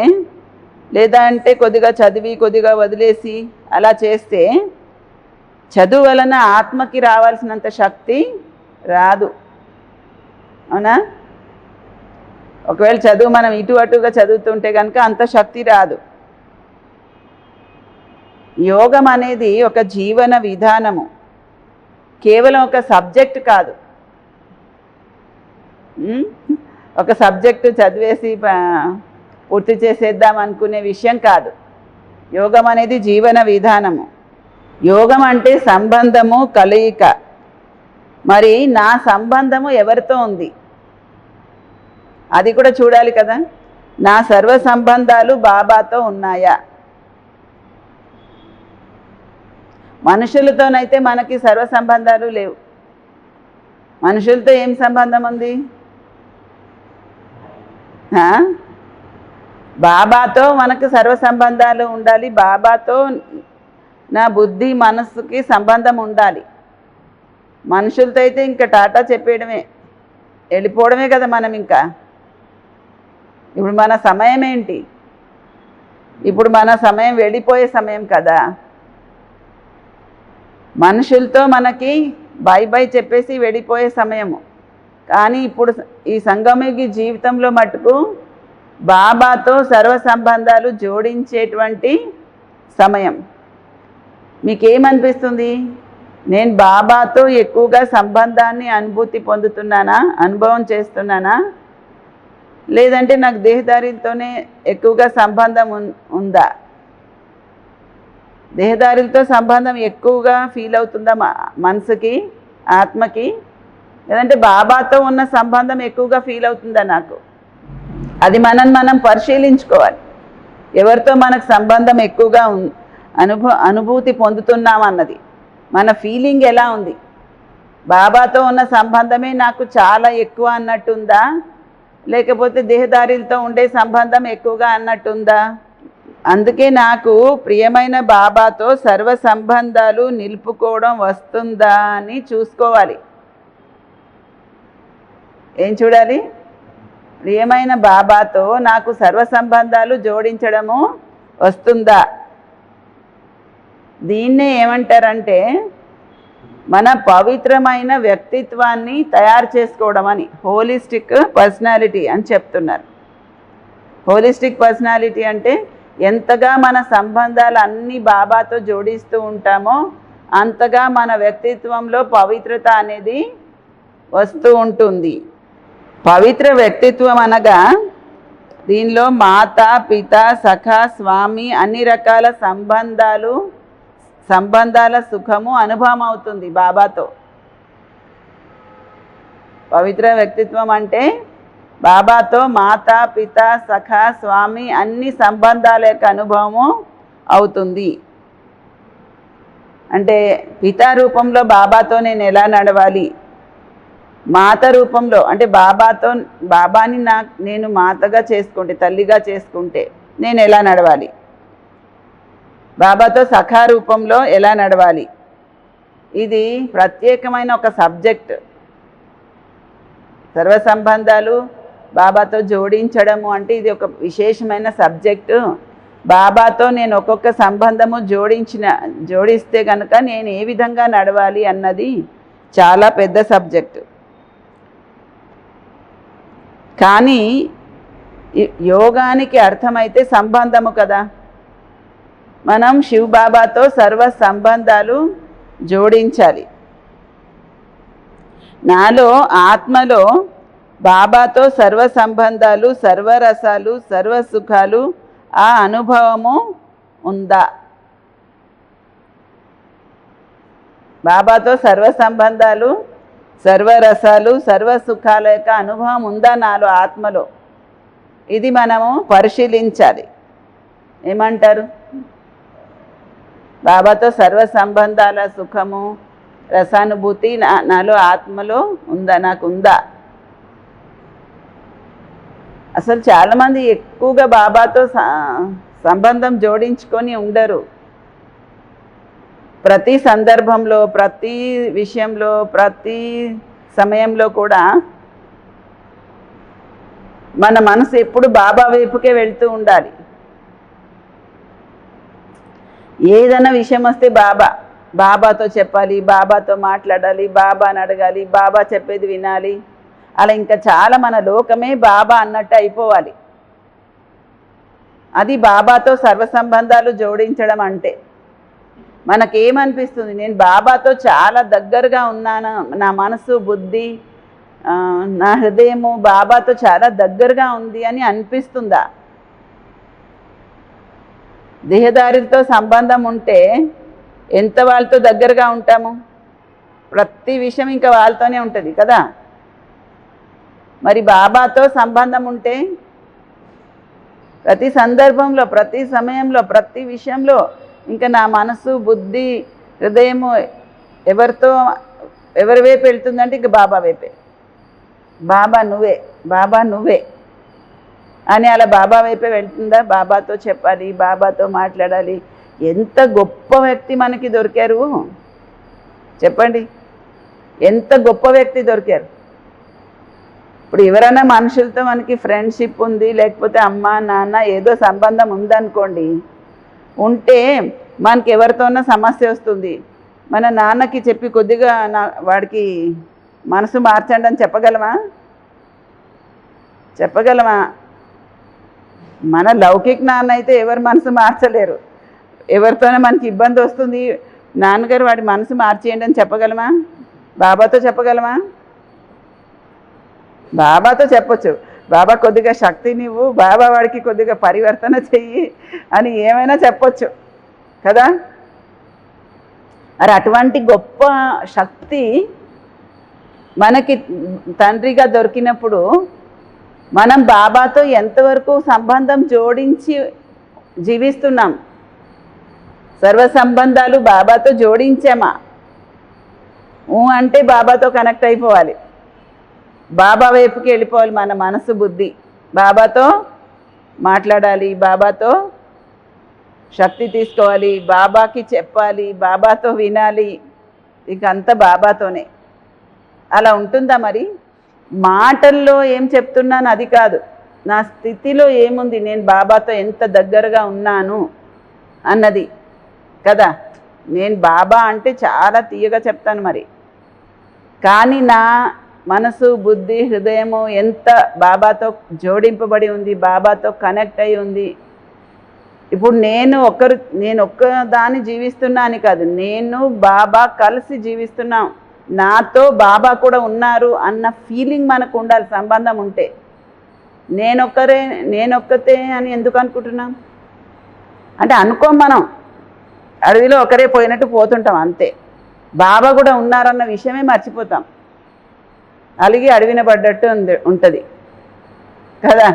లేదా అంటే కొద్దిగా చదివి కొద్దిగా వదిలేసి అలా చేస్తే చదువు వలన ఆత్మకి రావాల్సినంత శక్తి రాదు. అవునా? ఒకవేళ చదువు మనం ఇటు అటుగా చదువుతుంటే కనుక అంత శక్తి రాదు. యోగం అనేది ఒక జీవన విధానము, కేవలం ఒక సబ్జెక్ట్ కాదు. ఉమ్? ఒక సబ్జెక్టు చదివేసి పూర్తి చేసేద్దాం అనుకునే విషయం కాదు. యోగం అనేది జీవన విధానము. యోగం అంటే సంబంధము, కలయిక. మరి నా సంబంధము ఎవరితో ఉంది అది కూడా చూడాలి కదా. నా సర్వ సంబంధాలు బాబాతో ఉన్నాయా? మనుషులతోనైతే మనకి సర్వ సంబంధాలు లేవు. మనుషులతో ఏం సంబంధం ఉంది? బాబాతో మనకు సర్వ సంబంధాలు ఉండాలి. బాబాతో నా బుద్ధి మనస్సుకి సంబంధం ఉండాలి. మనుషులతో అయితే ఇంకా టాటా చెప్పేయడమే, వెళ్ళిపోవడమే కదా మనం. ఇంకా ఇప్పుడు మన సమయం ఏంటి? ఇప్పుడు మన సమయం వెళ్ళిపోయే సమయం కదా. మనుషులతో మనకి బై బై చెప్పేసి వెళ్ళిపోయే సమయము. కానీ ఇప్పుడు ఈ సంగమయుగి జీవితంలో మటుకు బాబాతో సర్వ సంబంధాలు జోడించేటువంటి సమయం. మీకేమనిపిస్తుంది? నేను బాబాతో ఎక్కువగా సంబంధాన్ని అనుభూతి పొందుతున్నానా, అనుభవం చేస్తున్నానా, లేదంటే నాకు దేహదారులతోనే ఎక్కువగా సంబంధం ఉందా? దేహదారులతో సంబంధం ఎక్కువగా ఫీల్ అవుతుందా మనసుకి, ఆత్మకి, లేదంటే బాబాతో ఉన్న సంబంధం ఎక్కువగా ఫీల్ అవుతుందా నాకు? అది మనం పరిశీలించుకోవాలి. ఎవరితో మనకు సంబంధం ఎక్కువగా అనుభూతి పొందుతున్నామన్నది, మన ఫీలింగ్ ఎలా ఉంది? బాబాతో ఉన్న సంబంధమే నాకు చాలా ఎక్కువ అన్నట్టుందా, లేకపోతే దేహదారులతో ఉండే సంబంధం ఎక్కువగా అన్నట్టుందా? అందుకే నాకు ప్రియమైన బాబాతో సర్వ సంబంధాలు నిలుపుకోవడం వస్తుందా అని చూసుకోవాలి. ఏం చూడాలి? ప్రియమైన బాబాతో నాకు సర్వ సంబంధాలు జోడించడము వస్తుందా? దీన్నే ఏమంటారంటే మన పవిత్రమైన వ్యక్తిత్వాన్ని తయారు చేసుకోవడం అని, హోలిస్టిక్ పర్సనాలిటీ అని చెప్తున్నారు. హోలిస్టిక్ పర్సనాలిటీ అంటే ఎంతగా మన సంబంధాలు అన్నీ బాబాతో జోడిస్తూ ఉంటామో అంతగా మన వ్యక్తిత్వంలో పవిత్రత అనేది వస్తూ ఉంటుంది. పవిత్ర వ్యక్తిత్వం అనగా దీనిలో మాత, పిత, సఖ, స్వామి అన్ని రకాల సంబంధాల సుఖము అనుభవం అవుతుంది బాబాతో. పవిత్ర వ్యక్తిత్వం అంటే బాబాతో మాత, పిత, సఖ, స్వామి అన్ని సంబంధాల యొక్క అనుభవము అవుతుంది. అంటే పిత రూపంలో బాబాతో నేను ఎలా నడవాలి, మాత రూపంలో అంటే బాబాని నేను మాతగా చేసుకుంటే, తల్లిగా చేసుకుంటే నేను ఎలా నడవాలి, బాబాతో సఖా రూపంలో ఎలా నడవాలి. ఇది ప్రత్యేకమైన ఒక సబ్జెక్ట్. సర్వ సంబంధాలు బాబాతో జోడించడము అంటే ఇది ఒక విశేషమైన సబ్జెక్టు. బాబాతో నేను ఒక్కొక్క సంబంధము జోడిస్తే కనుక నేను ఏ విధంగా నడవాలి అన్నది చాలా పెద్ద సబ్జెక్టు. కానీ యోగానికి అర్థమైతే సంబంధము కదా. మనం శివ్ బాబాతో సర్వ సంబంధాలు జోడించాలి. నాలో ఆత్మలో బాబాతో సర్వ సంబంధాలు, సర్వరసాలు, సర్వ సుఖాలు ఆ అనుభవము ఉందా? బాబాతో సర్వ సంబంధాలు, సర్వరసాలు, సర్వ సుఖాల యొక్క అనుభవం ఉందా నాలో, ఆత్మలో? ఇది మనము పరిశీలించాలి. ఏమంటారు? బాబాతో సర్వ సంబంధాల సుఖము, రసానుభూతి నాలో ఆత్మలో ఉందా, నాకుందా? అసలు చాలామంది ఎక్కువగా బాబాతో సంబంధం జోడించుకొని ఉండరు. ప్రతి సందర్భంలో, ప్రతి విషయంలో, ప్రతి సమయంలో కూడా మన మనసు ఎప్పుడు బాబా వైపుకే వెళ్తూ ఉండాలి. ఏదైనా విషయం వస్తే బాబాతో చెప్పాలి, బాబాతో మాట్లాడాలి, బాబాని అడగాలి, బాబా చెప్పేది వినాలి. అలా ఇంకా చాలా మన లోకమే బాబా అన్నట్టు అయిపోవాలి. అది బాబాతో సర్వ సంబంధాలు జోడించడం అంటే. మనకేమనిపిస్తుంది? నేను బాబాతో చాలా దగ్గరగా ఉన్నాను, నా మనసు, బుద్ధి, నా హృదయము బాబాతో చాలా దగ్గరగా ఉంది అని అనిపిస్తుందా? దేహదారితో సంబంధం ఉంటే ఎంత వాళ్ళతో దగ్గరగా ఉంటాము? ప్రతి విషయం ఇంకా వాళ్ళతోనే ఉంటుంది కదా. మరి బాబాతో సంబంధం ఉంటే ప్రతి సందర్భంలో, ప్రతి సమయంలో, ప్రతి విషయంలో ఇంకా నా మనసు, బుద్ధి, హృదయము ఎవరి వైపు వెళ్తుందంటే ఇంక బాబా వైపే. బాబా నువ్వే, బాబా నువ్వే అని అలా బాబా వైపే వెళ్తుందా? బాబాతో చెప్పాలి, బాబాతో మాట్లాడాలి. ఎంత గొప్ప వ్యక్తి మనకి దొరికారు చెప్పండి, ఎంత గొప్ప వ్యక్తి దొరికారు. ఇప్పుడు ఎవరైనా మనుషులతో మనకి ఫ్రెండ్షిప్ ఉంది, లేకపోతే అమ్మ నాన్న ఏదో సంబంధం ఉందనుకోండి, ఉంటే మనకి ఎవరితోనో సమస్య వస్తుంది, మన నాన్నకి చెప్పి కొద్దిగా వాడికి మనసు మార్చండి అని చెప్పగలమా? చెప్పగలమా? మన లౌకిక నాన్న అయితే ఎవరు మనసు మార్చలేరు. ఎవరితోనే మనకి ఇబ్బంది వస్తుంది, నాన్నగారు వాడి మనసు మార్చేయండి అని చెప్పగలమా? బాబాతో చెప్పగలమా? బాబాతో చెప్పొచ్చు, బాబా కొద్దిగా శక్తి నీవు, బాబా వాడికి కొద్దిగా పరివర్తన చెయ్యి అని ఏమైనా చెప్పొచ్చు కదా. మరి అటువంటి గొప్ప శక్తి మనకి తండ్రిగా దొరికినప్పుడు మనం బాబాతో ఎంతవరకు సంబంధం జోడించి జీవిస్తున్నాం? సర్వ సంబంధాలు బాబాతో జోడించామా? అంటే బాబాతో కనెక్ట్ అయిపోవాలి, బాబా వైపుకి వెళ్ళిపోవాలి మన మనసు, బుద్ధి. బాబాతో మాట్లాడాలి, బాబాతో శక్తి తీసుకోవాలి, బాబాకి చెప్పాలి, బాబాతో వినాలి, ఇంకంతా బాబాతోనే. అలా ఉంటుందా? మరి మాటల్లో ఏం చెప్తున్నాను అది కాదు, నా స్థితిలో ఏముంది, నేను బాబాతో ఎంత దగ్గరగా ఉన్నాను అన్నది కదా. నేను బాబా అంటే చాలా తీయగా చెప్తాను మరి, కానీ నా మనసు, బుద్ధి, హృదయము ఎంత బాబాతో జోడింపబడి ఉంది, బాబాతో కనెక్ట్ అయి ఉంది. ఇప్పుడు నేను ఒక్కదాన్ని జీవిస్తున్నా అని కాదు, నేను బాబా కలిసి జీవిస్తున్నాం, నాతో బాబా కూడా ఉన్నారు అన్న ఫీలింగ్ మనకు ఉండాలి సంబంధం ఉంటే. నేనొక్కతే అని ఎందుకు అనుకుంటున్నాం అంటే, అనుకోం మనం, అడవిలో ఒకరే పోయినట్టు పోతుంటాం అంతే. బాబా కూడా ఉన్నారన్న విషయమే మర్చిపోతాం, అలిగి అడవిన పడ్డట్టు ఉంటుంది కదా.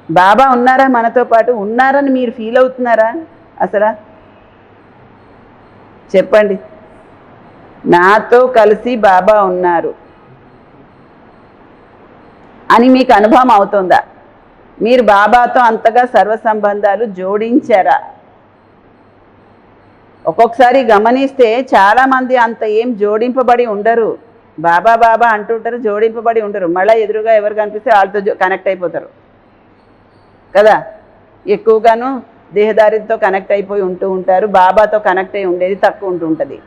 బాబా ఉన్నారా మనతో పాటు? ఉన్నారని మీరు ఫీల్ అవుతున్నారా అసలు? చెప్పండి. నాతో కలిసి బాబా ఉన్నారు అని మీకు అనుభవం అవుతుందా? మీరు బాబాతో అంతగా సర్వ సంబంధాలు జోడించారా? ఒక్కొక్కసారి గమనిస్తే చాలామంది అంత ఏం జోడింపబడి ఉండరు. బాబా బాబా అంటుంటారు, జోడింపబడి ఉండరు. మళ్ళీ ఎదురుగా ఎవరు కనిపిస్తే వాళ్ళతో కనెక్ట్ అయిపోతారు కదా. ఎక్కువగాను దేహదారితో కనెక్ట్ అయిపోయి ఉంటూ ఉంటారు, బాబాతో కనెక్ట్ అయి ఉండేది తక్కువ ఉంటుంది.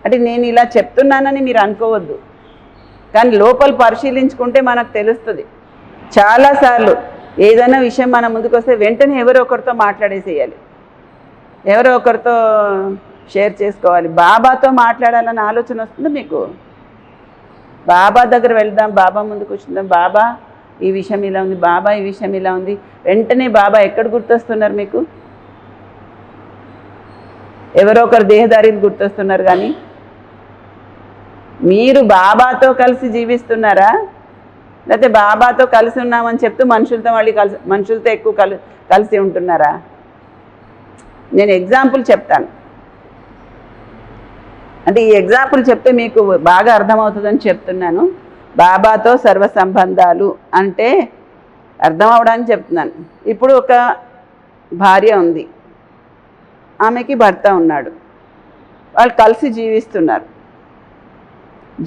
అంటే నేను ఇలా చెప్తున్నానని మీరు అనుకోవద్దు, కానీ లోపల పరిశీలించుకుంటే మనకు తెలుస్తుంది. చాలాసార్లు ఏదైనా విషయం మన ముందుకు వస్తే వెంటనే ఎవరో ఒకరితో మాట్లాడేసేయాలి, ఎవరో ఒకరితో షేర్ చేసుకోవాలి. బాబాతో మాట్లాడాలన్న ఆలోచన వస్తుంది మీకు. బాబా దగ్గర వెళ్దాం, బాబా ముందుకు కూర్చుందాం, బాబా ఈ విషయం ఇలా ఉంది, బాబా ఈ విషయం ఇలా ఉంది. వెంటనే బాబా ఎక్కడ గుర్తొస్తున్నారు మీకు? ఎవరో ఒకరు దేహదారిని గుర్తొస్తున్నారు, కానీ మీరు బాబాతో కలిసి జీవిస్తున్నారా? లేకపోతే బాబాతో కలిసి ఉన్నామని చెప్తూ మనుషులతో ఎక్కువ కలిసి ఉంటున్నారా? నేను ఎగ్జాంపుల్ చెప్తాను, అంటే ఈ ఎగ్జాంపుల్ చెప్తే మీకు బాగా అర్థమవుతుందని చెప్తున్నాను. బాబాతో సర్వ సంబంధాలు అంటే అర్థం అవడానికి చెప్తున్నాను. ఇప్పుడు ఒక భార్య ఉంది, ఆమెకి భర్త ఉన్నాడు, వాళ్ళు కలిసి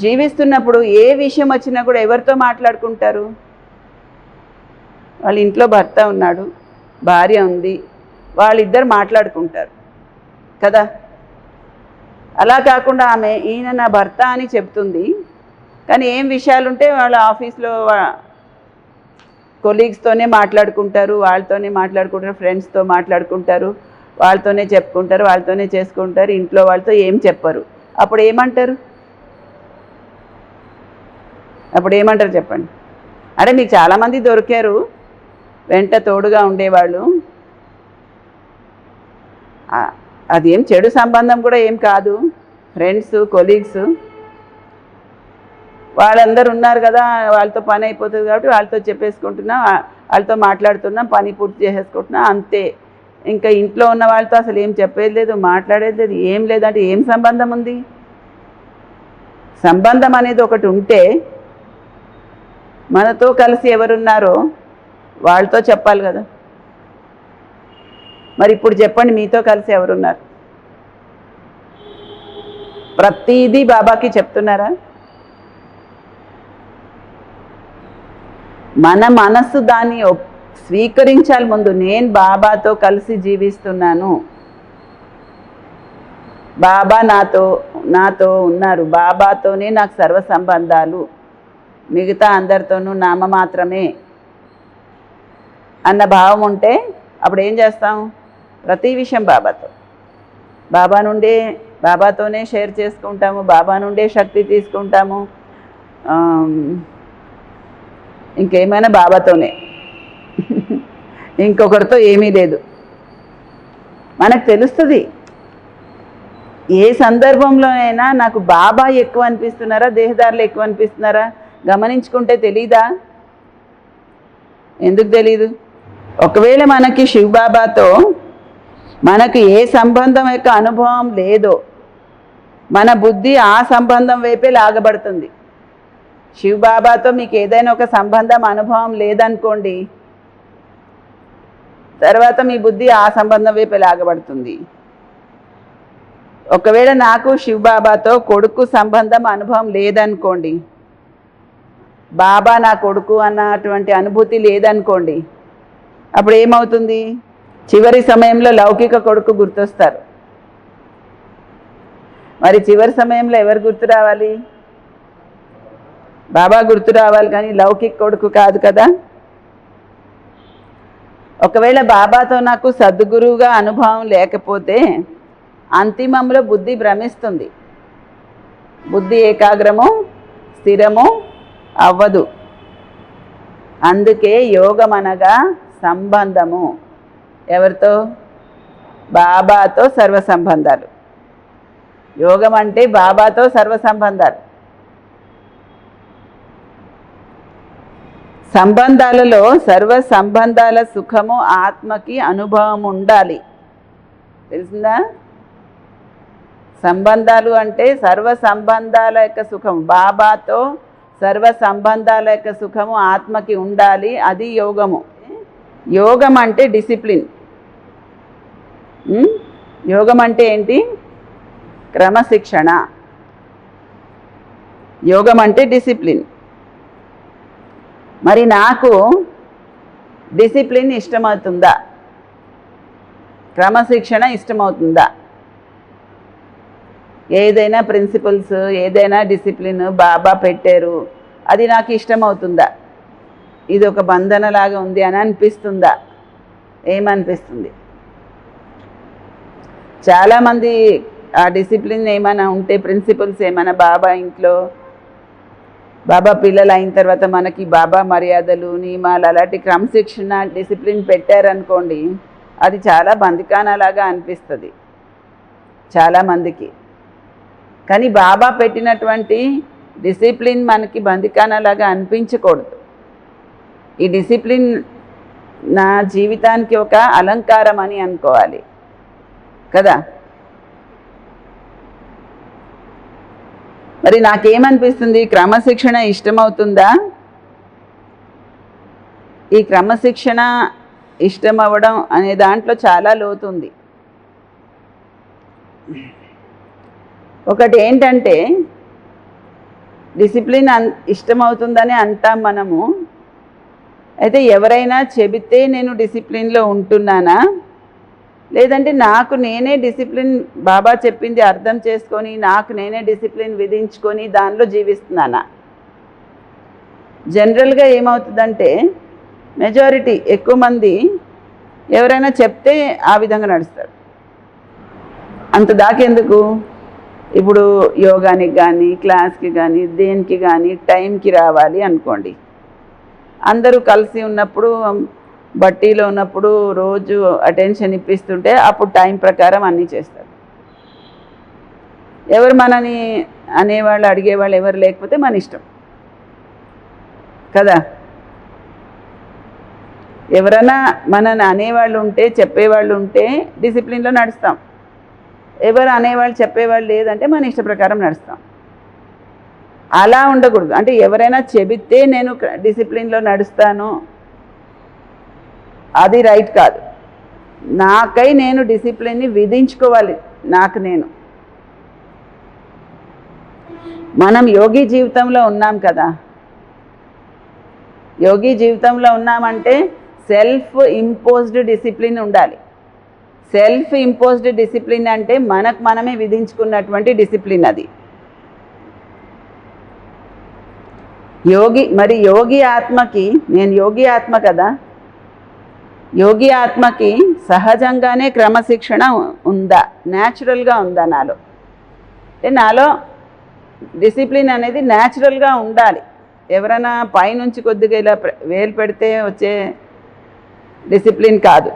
జీవిస్తున్నప్పుడు ఏ విషయం వచ్చినా కూడా ఎవరితో మాట్లాడుకుంటారు? వాళ్ళ ఇంట్లో భర్త ఉన్నాడు, భార్య ఉంది, వాళ్ళిద్దరు మాట్లాడుకుంటారు కదా. అలా కాకుండా ఆమె ఈయన నా భర్త అని చెప్తుంది, కానీ ఏం విషయాలు ఉంటే వాళ్ళ ఆఫీస్లో కొలీగ్స్తోనే మాట్లాడుకుంటారు, వాళ్ళతోనే మాట్లాడుకుంటారు, ఫ్రెండ్స్తో మాట్లాడుకుంటారు, వాళ్ళతోనే చెప్పుకుంటారు, వాళ్ళతోనే చేసుకుంటారు, ఇంట్లో వాళ్ళతో ఏం చెప్పరు. అప్పుడు ఏమంటారు? అప్పుడు ఏమంటారు చెప్పండి? అంటే మీకు చాలామంది దొరికారు వెంట తోడుగా ఉండేవాళ్ళు. అది ఏం చెడు సంబంధం కూడా ఏం కాదు, ఫ్రెండ్స్, కొలీగ్స్ వాళ్ళందరూ ఉన్నారు కదా, వాళ్ళతో పని అయిపోతుంది కాబట్టి వాళ్ళతో చెప్పేసుకుంటున్నా, వాళ్ళతో మాట్లాడుతున్నాం, పని పూర్తి చేసేసుకుంటున్నా అంతే. ఇంకా ఇంట్లో ఉన్న వాళ్ళతో అసలు ఏం చెప్పేది లేదు, మాట్లాడేది లేదు, ఏం లేదంటే ఏం సంబంధం ఉంది? సంబంధం అనేది ఒకటి ఉంటే మనతో కలిసి ఎవరున్నారో వాళ్ళతో చెప్పాలి కదా. మరి ఇప్పుడు చెప్పండి, మీతో కలిసి ఎవరున్నారు? ప్రతిదీ బాబాకి చెప్తున్నారా? మన మనస్సు దాన్ని స్వీకరించాలి ముందు. నేను బాబాతో కలిసి జీవిస్తున్నాను, బాబా నాతో ఉన్నారు, బాబాతోనే నాకు సర్వ సంబంధాలు, మిగతా అందరితోనూ నామమాత్రమే అన్న భావం ఉంటే అప్పుడు ఏం చేస్తాం? ప్రతి విషయం బాబాతోనే షేర్ చేసుకుంటాము, బాబా నుండే శక్తి తీసుకుంటాము, ఇంకేమైనా బాబాతోనే, ఇంకొకరితో ఏమీ లేదు. మనకు తెలుస్తుంది ఏ సందర్భంలోనైనా నాకు బాబా ఎక్కువ అనిపిస్తున్నారా, దేహదారులు ఎక్కువ అనిపిస్తున్నారా? గమనించుకుంటే తెలీదా? ఎందుకు తెలీదు? ఒకవేళ మనకి శివబాబాతో మనకు ఏ సంబంధం యొక్క అనుభవం లేదో మన బుద్ధి ఆ సంబంధం వైపే లాగబడుతుంది. శివబాబాతో మీకు ఏదైనా ఒక సంబంధం అనుభవం లేదనుకోండి, తర్వాత మీ బుద్ధి ఆ సంబంధం వైపే లాగబడుతుంది. ఒకవేళ నాకు శివబాబాతో కొడుకు సంబంధం అనుభవం లేదనుకోండి, బాబా నా కొడుకు అన్నటువంటి అనుభూతి లేదనుకోండి, అప్పుడు ఏమవుతుంది? చివరి సమయంలో లౌకిక కొడుకు గుర్తొస్తారు. మరి చివరి సమయంలో ఎవరు గుర్తు రావాలి? బాబా గుర్తు రావాలి, కానీ లౌకిక కొడుకు కాదు కదా. ఒకవేళ బాబాతో నాకు సద్గురువుగా అనుభవం లేకపోతే అంతిమంలో బుద్ధి భ్రమిస్తుంది, బుద్ధి ఏకాగ్రము స్థిరము అవ్వదు. అందుకే యోగం అనగా సంబంధము. ఎవరితో? బాబాతో సర్వ సంబంధాలు. యోగం అంటే బాబాతో సర్వ సంబంధాలు. సంబంధాలలో సర్వ సంబంధాల సుఖము ఆత్మకి అనుభవం ఉండాలి. తెలిసిందా? సంబంధాలు అంటే సర్వ సంబంధాల యొక్క సుఖం, బాబాతో సర్వ సంబంధాల యొక్క సుఖము ఆత్మకి ఉండాలి. అది యోగము. యోగం అంటే డిసిప్లిన్. యోగం అంటే ఏంటి? క్రమశిక్షణ. యోగం అంటే డిసిప్లిన్. మరి నాకు డిసిప్లిన్ ఇష్టమవుతుందా? క్రమశిక్షణ ఇష్టమవుతుందా? ఏదైనా ప్రిన్సిపల్స్, ఏదైనా డిసిప్లిన్ బాబా పెట్టారు, అది నాకు ఇష్టమవుతుందా? ఇది ఒక బంధనలాగా ఉంది అని అనిపిస్తుందా? ఏమనిపిస్తుంది? చాలామంది ఆ డిసిప్లిన్ ఏమైనా ఉంటే, ప్రిన్సిపల్స్ ఏమైనా బాబా ఇంట్లో, బాబా పిల్లలు అయిన తర్వాత మనకి బాబా మర్యాదలు, నియమాలు, అలాంటి క్రమశిక్షణ డిసిప్లిన్ పెట్టారనుకోండి, అది చాలా బందికానలాగా అనిపిస్తుంది చాలామందికి. కానీ బాబా పెట్టినటువంటి డిసిప్లిన్ మనకి బందికానలాగా అనిపించకూడదు. ఈ డిసిప్లిన్ నా జీవితానికి ఒక అలంకారం అని అనుకోవాలి కదా. మరి నాకేమనిపిస్తుంది? క్రమశిక్షణ ఇష్టమవుతుందా? ఈ క్రమశిక్షణ ఇష్టమవ్వడం అనే దాంట్లో చాలా లోతుంది. ఒకటి ఏంటంటే, డిసిప్లిన్ ఇష్టమవుతుందని అంటాం మనము. అయితే ఎవరైనా చెబితే నేను డిసిప్లిన్లో ఉంటున్నానా, లేదంటే నాకు నేనే డిసిప్లిన్ బాబా చెప్పింది అర్థం చేసుకొని నాకు నేనే డిసిప్లిన్ విధించుకొని దానిలో జీవిస్తున్నానా? జనరల్గా ఏమవుతుందంటే, మెజారిటీ ఎక్కువ మంది ఎవరైనా చెప్తే ఆ విధంగా నడుస్తారు. అంత దాకెందుకు? ఇప్పుడు యోగానికి కానీ క్లాస్కి కానీ దేనికి కానీ టైంకి రావాలి అనుకోండి. అందరూ కలిసి ఉన్నప్పుడు బట్టీలో ఉన్నప్పుడు రోజు అటెన్షన్ ఇప్పిస్తుంటే అప్పుడు టైం ప్రకారం అన్నీ చేస్తారు. ఎవరు మనని అనేవాళ్ళు అడిగేవాళ్ళు ఎవరు లేకపోతే మన ఇష్టం కదా. ఎవరైనా మనని అనేవాళ్ళు ఉంటే చెప్పేవాళ్ళు ఉంటే డిసిప్లిన్లో నడుస్తాం. ఎవరు అనేవాళ్ళు చెప్పేవాళ్ళు లేదంటే మన ఇష్ట ప్రకారం నడుస్తాం. అలా ఉండకూడదు. అంటే ఎవరైనా చెబితే నేను డిసిప్లిన్లో నడుస్తాను అది రైట్ కాదు. నాకై నేను డిసిప్లిన్ని విధించుకోవాలి. నేను మనం యోగి జీవితంలో ఉన్నాం కదా. యోగి జీవితంలో ఉన్నామంటే సెల్ఫ్ ఇంపోజ్డ్ డిసిప్లిన్ ఉండాలి. సెల్ఫ్ ఇంపోజ్డ్ డిసిప్లిన్ అంటే మనకు మనమే విధించుకున్నటువంటి డిసిప్లిన్ అది. యోగి ఆత్మకి, నేను యోగి ఆత్మ కదా, యోగి ఆత్మకి సహజంగానే క్రమశిక్షణ ఉందా, న్యాచురల్గా ఉందా నాలో? అంటే నాలో డిసిప్లిన్ అనేది న్యాచురల్గా ఉండాలి. ఎవరైనా పైనుంచి కొద్దిగా ఇలా వేలు పెడితే వచ్చే డిసిప్లిన్ కాదు.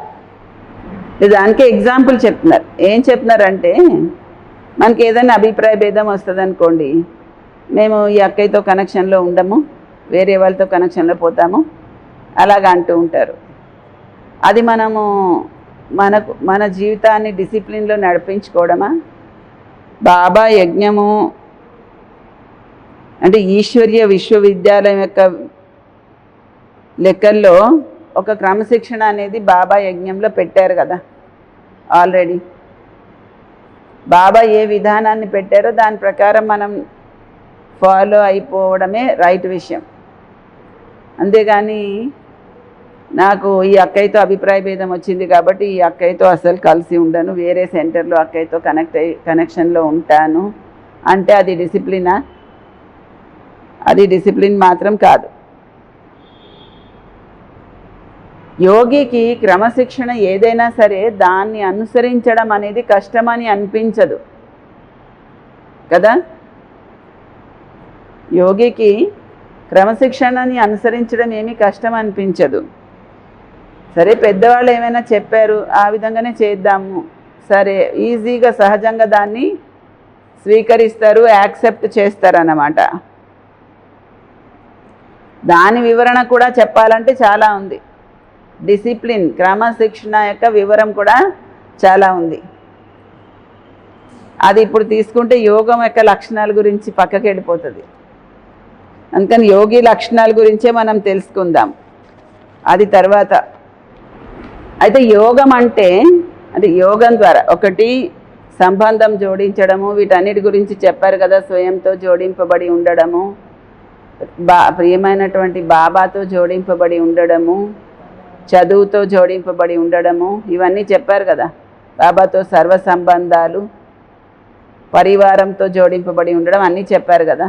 దానికే ఎగ్జాంపుల్ చెప్తున్నారు. ఏం చెప్తున్నారంటే, మనకి ఏదైనా అభిప్రాయ భేదం వస్తుంది అనుకోండి, మేము ఈ అక్కయ్యతో కనెక్షన్లో ఉండము, వేరే వాళ్ళతో కనెక్షన్లో పోతాము, అలాగా అంటూ ఉంటారు. అది మన జీవితాన్ని డిసిప్లిన్లో నడిపించుకోవడమా? బాబా యజ్ఞము అంటే ఈశ్వర్య విశ్వవిద్యాలయం యొక్క లెక్కల్లో ఒక క్రమశిక్షణ అనేది బాబా యజ్ఞంలో పెట్టారు కదా ఆల్రెడీ. బాబా ఏ విధానాన్ని పెట్టారో దాని ప్రకారం మనం ఫాలో అయిపోవడమే రైట్ విషయం. అంతేగాని నాకు ఈ అక్కయ్యతో అభిప్రాయ భేదం వచ్చింది కాబట్టి ఈ అక్కయ్యతో అసలు కలిసి ఉండను, వేరే సెంటర్లో అక్కయ్యతో కనెక్షన్లో ఉంటాను అంటే అది డిసిప్లినా? అది డిసిప్లిన్ మాత్రం కాదు. యోగికి క్రమశిక్షణ ఏదైనా సరే దాన్ని అనుసరించడం అనేది కష్టమని అనిపించదు కదా. యోగికి క్రమశిక్షణని అనుసరించడం ఏమీ కష్టం అనిపించదు. సరే, పెద్దవాళ్ళు ఏమైనా చెప్పారు ఆ విధంగానే చేద్దాము, సరే ఈజీగా సహజంగా దాన్ని స్వీకరిస్తారు, యాక్సెప్ట్ చేస్తారన్నమాట. దాని వివరణ కూడా చెప్పాలంటే చాలా ఉంది. డిసిప్లిన్ క్రమశిక్షణ యొక్క వివరం కూడా చాలా ఉంది. అది ఇప్పుడు తీసుకుంటే యోగం యొక్క లక్షణాల గురించి పక్కకి వెళ్ళిపోతుంది. అందుకని యోగి లక్షణాల గురించే మనం తెలుసుకుందాం, అది తర్వాత. అయితే యోగం అంటే యోగం ద్వారా ఒకటి సంబంధం జోడించడము, వీటన్నిటి గురించి చెప్పారు కదా. స్వయంతో జోడింపబడి ఉండడము, ప్రియమైనటువంటి బాబాతో జోడింపబడి ఉండడము, చదువుతో జోడింపబడి ఉండడము, ఇవన్నీ చెప్పారు కదా. బాబాతో సర్వ సంబంధాలు, పరివారంతో జోడింపబడి ఉండడం అన్నీ చెప్పారు కదా.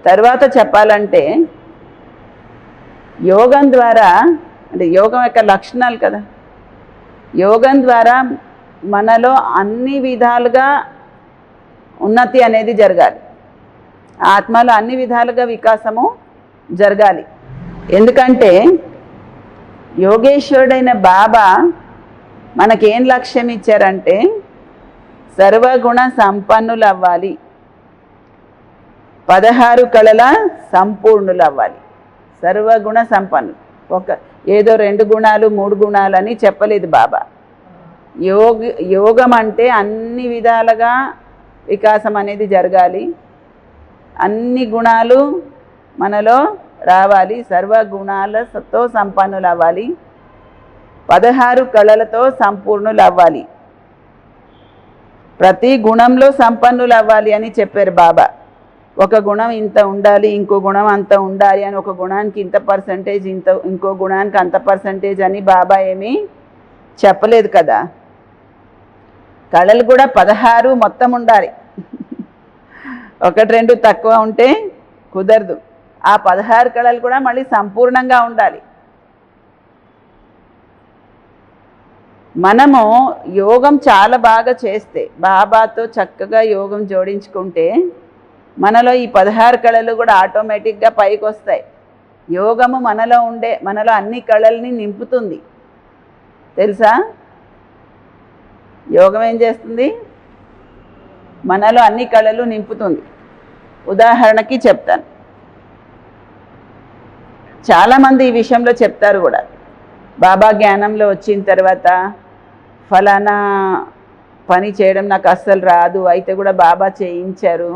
తర్వాత చెప్పాలంటే యోగం ద్వారా, యోగం యొక్క లక్షణాలు కదా, యోగం ద్వారా మనలో అన్ని విధాలుగా ఉన్నతి అనేది జరగాలి. ఆత్మలో అన్ని విధాలుగా వికాసము జరగాలి. ఎందుకంటే యోగేశ్వరుడైన బాబా మనకేం లక్ష్యం ఇచ్చారంటే సర్వగుణ సంపన్నులు అవ్వాలి, 16 కళల సంపూర్ణులు అవ్వాలి. సర్వగుణ సంపన్నులు, ఏదో 2 గుణాలు 3 గుణాలు అని చెప్పలేదు బాబా. యోగం అంటే అన్ని విధాలుగా వికాసం అనేది జరగాలి, అన్ని గుణాలు మనలో రావాలి, సర్వగుణాలతో సంపన్నులు అవ్వాలి, 16 కళలతో సంపూర్ణులు అవ్వాలి, ప్రతి గుణంలో సంపన్నులు అవ్వాలి అని చెప్పారు బాబా. ఒక గుణం ఇంత ఉండాలి, ఇంకో గుణం అంత ఉండాలి అని, ఒక గుణానికి ఇంత పర్సంటేజ్, ఇంకో గుణానికి అంత పర్సంటేజ్ అని బాబా ఏమీ చెప్పలేదు కదా. కళలు కూడా 16 మొత్తం ఉండాలి. 1-2 తక్కువ ఉంటే కుదరదు. ఆ 16 కళలు కూడా మళ్ళీ సంపూర్ణంగా ఉండాలి. మనము యోగం చాలా బాగా చేస్తే, బాబాతో చక్కగా యోగం జోడించుకుంటే మనలో ఈ 16 కళలు కూడా ఆటోమేటిక్గా పైకి వస్తాయి. యోగము మనలో అన్ని కళల్ని నింపుతుంది. తెలుసా? యోగం ఏం చేస్తుంది? మనలో అన్ని కళలు నింపుతుంది. ఉదాహరణకి చెప్తాను. చాలామంది ఈ విషయంలో చెప్తారు కూడా. బాబా జ్ఞానంలో వచ్చిన తర్వాత ఫలానా పని చేయడం నాకు అస్సలు రాదు, అయితే కూడా బాబా చేయించారు,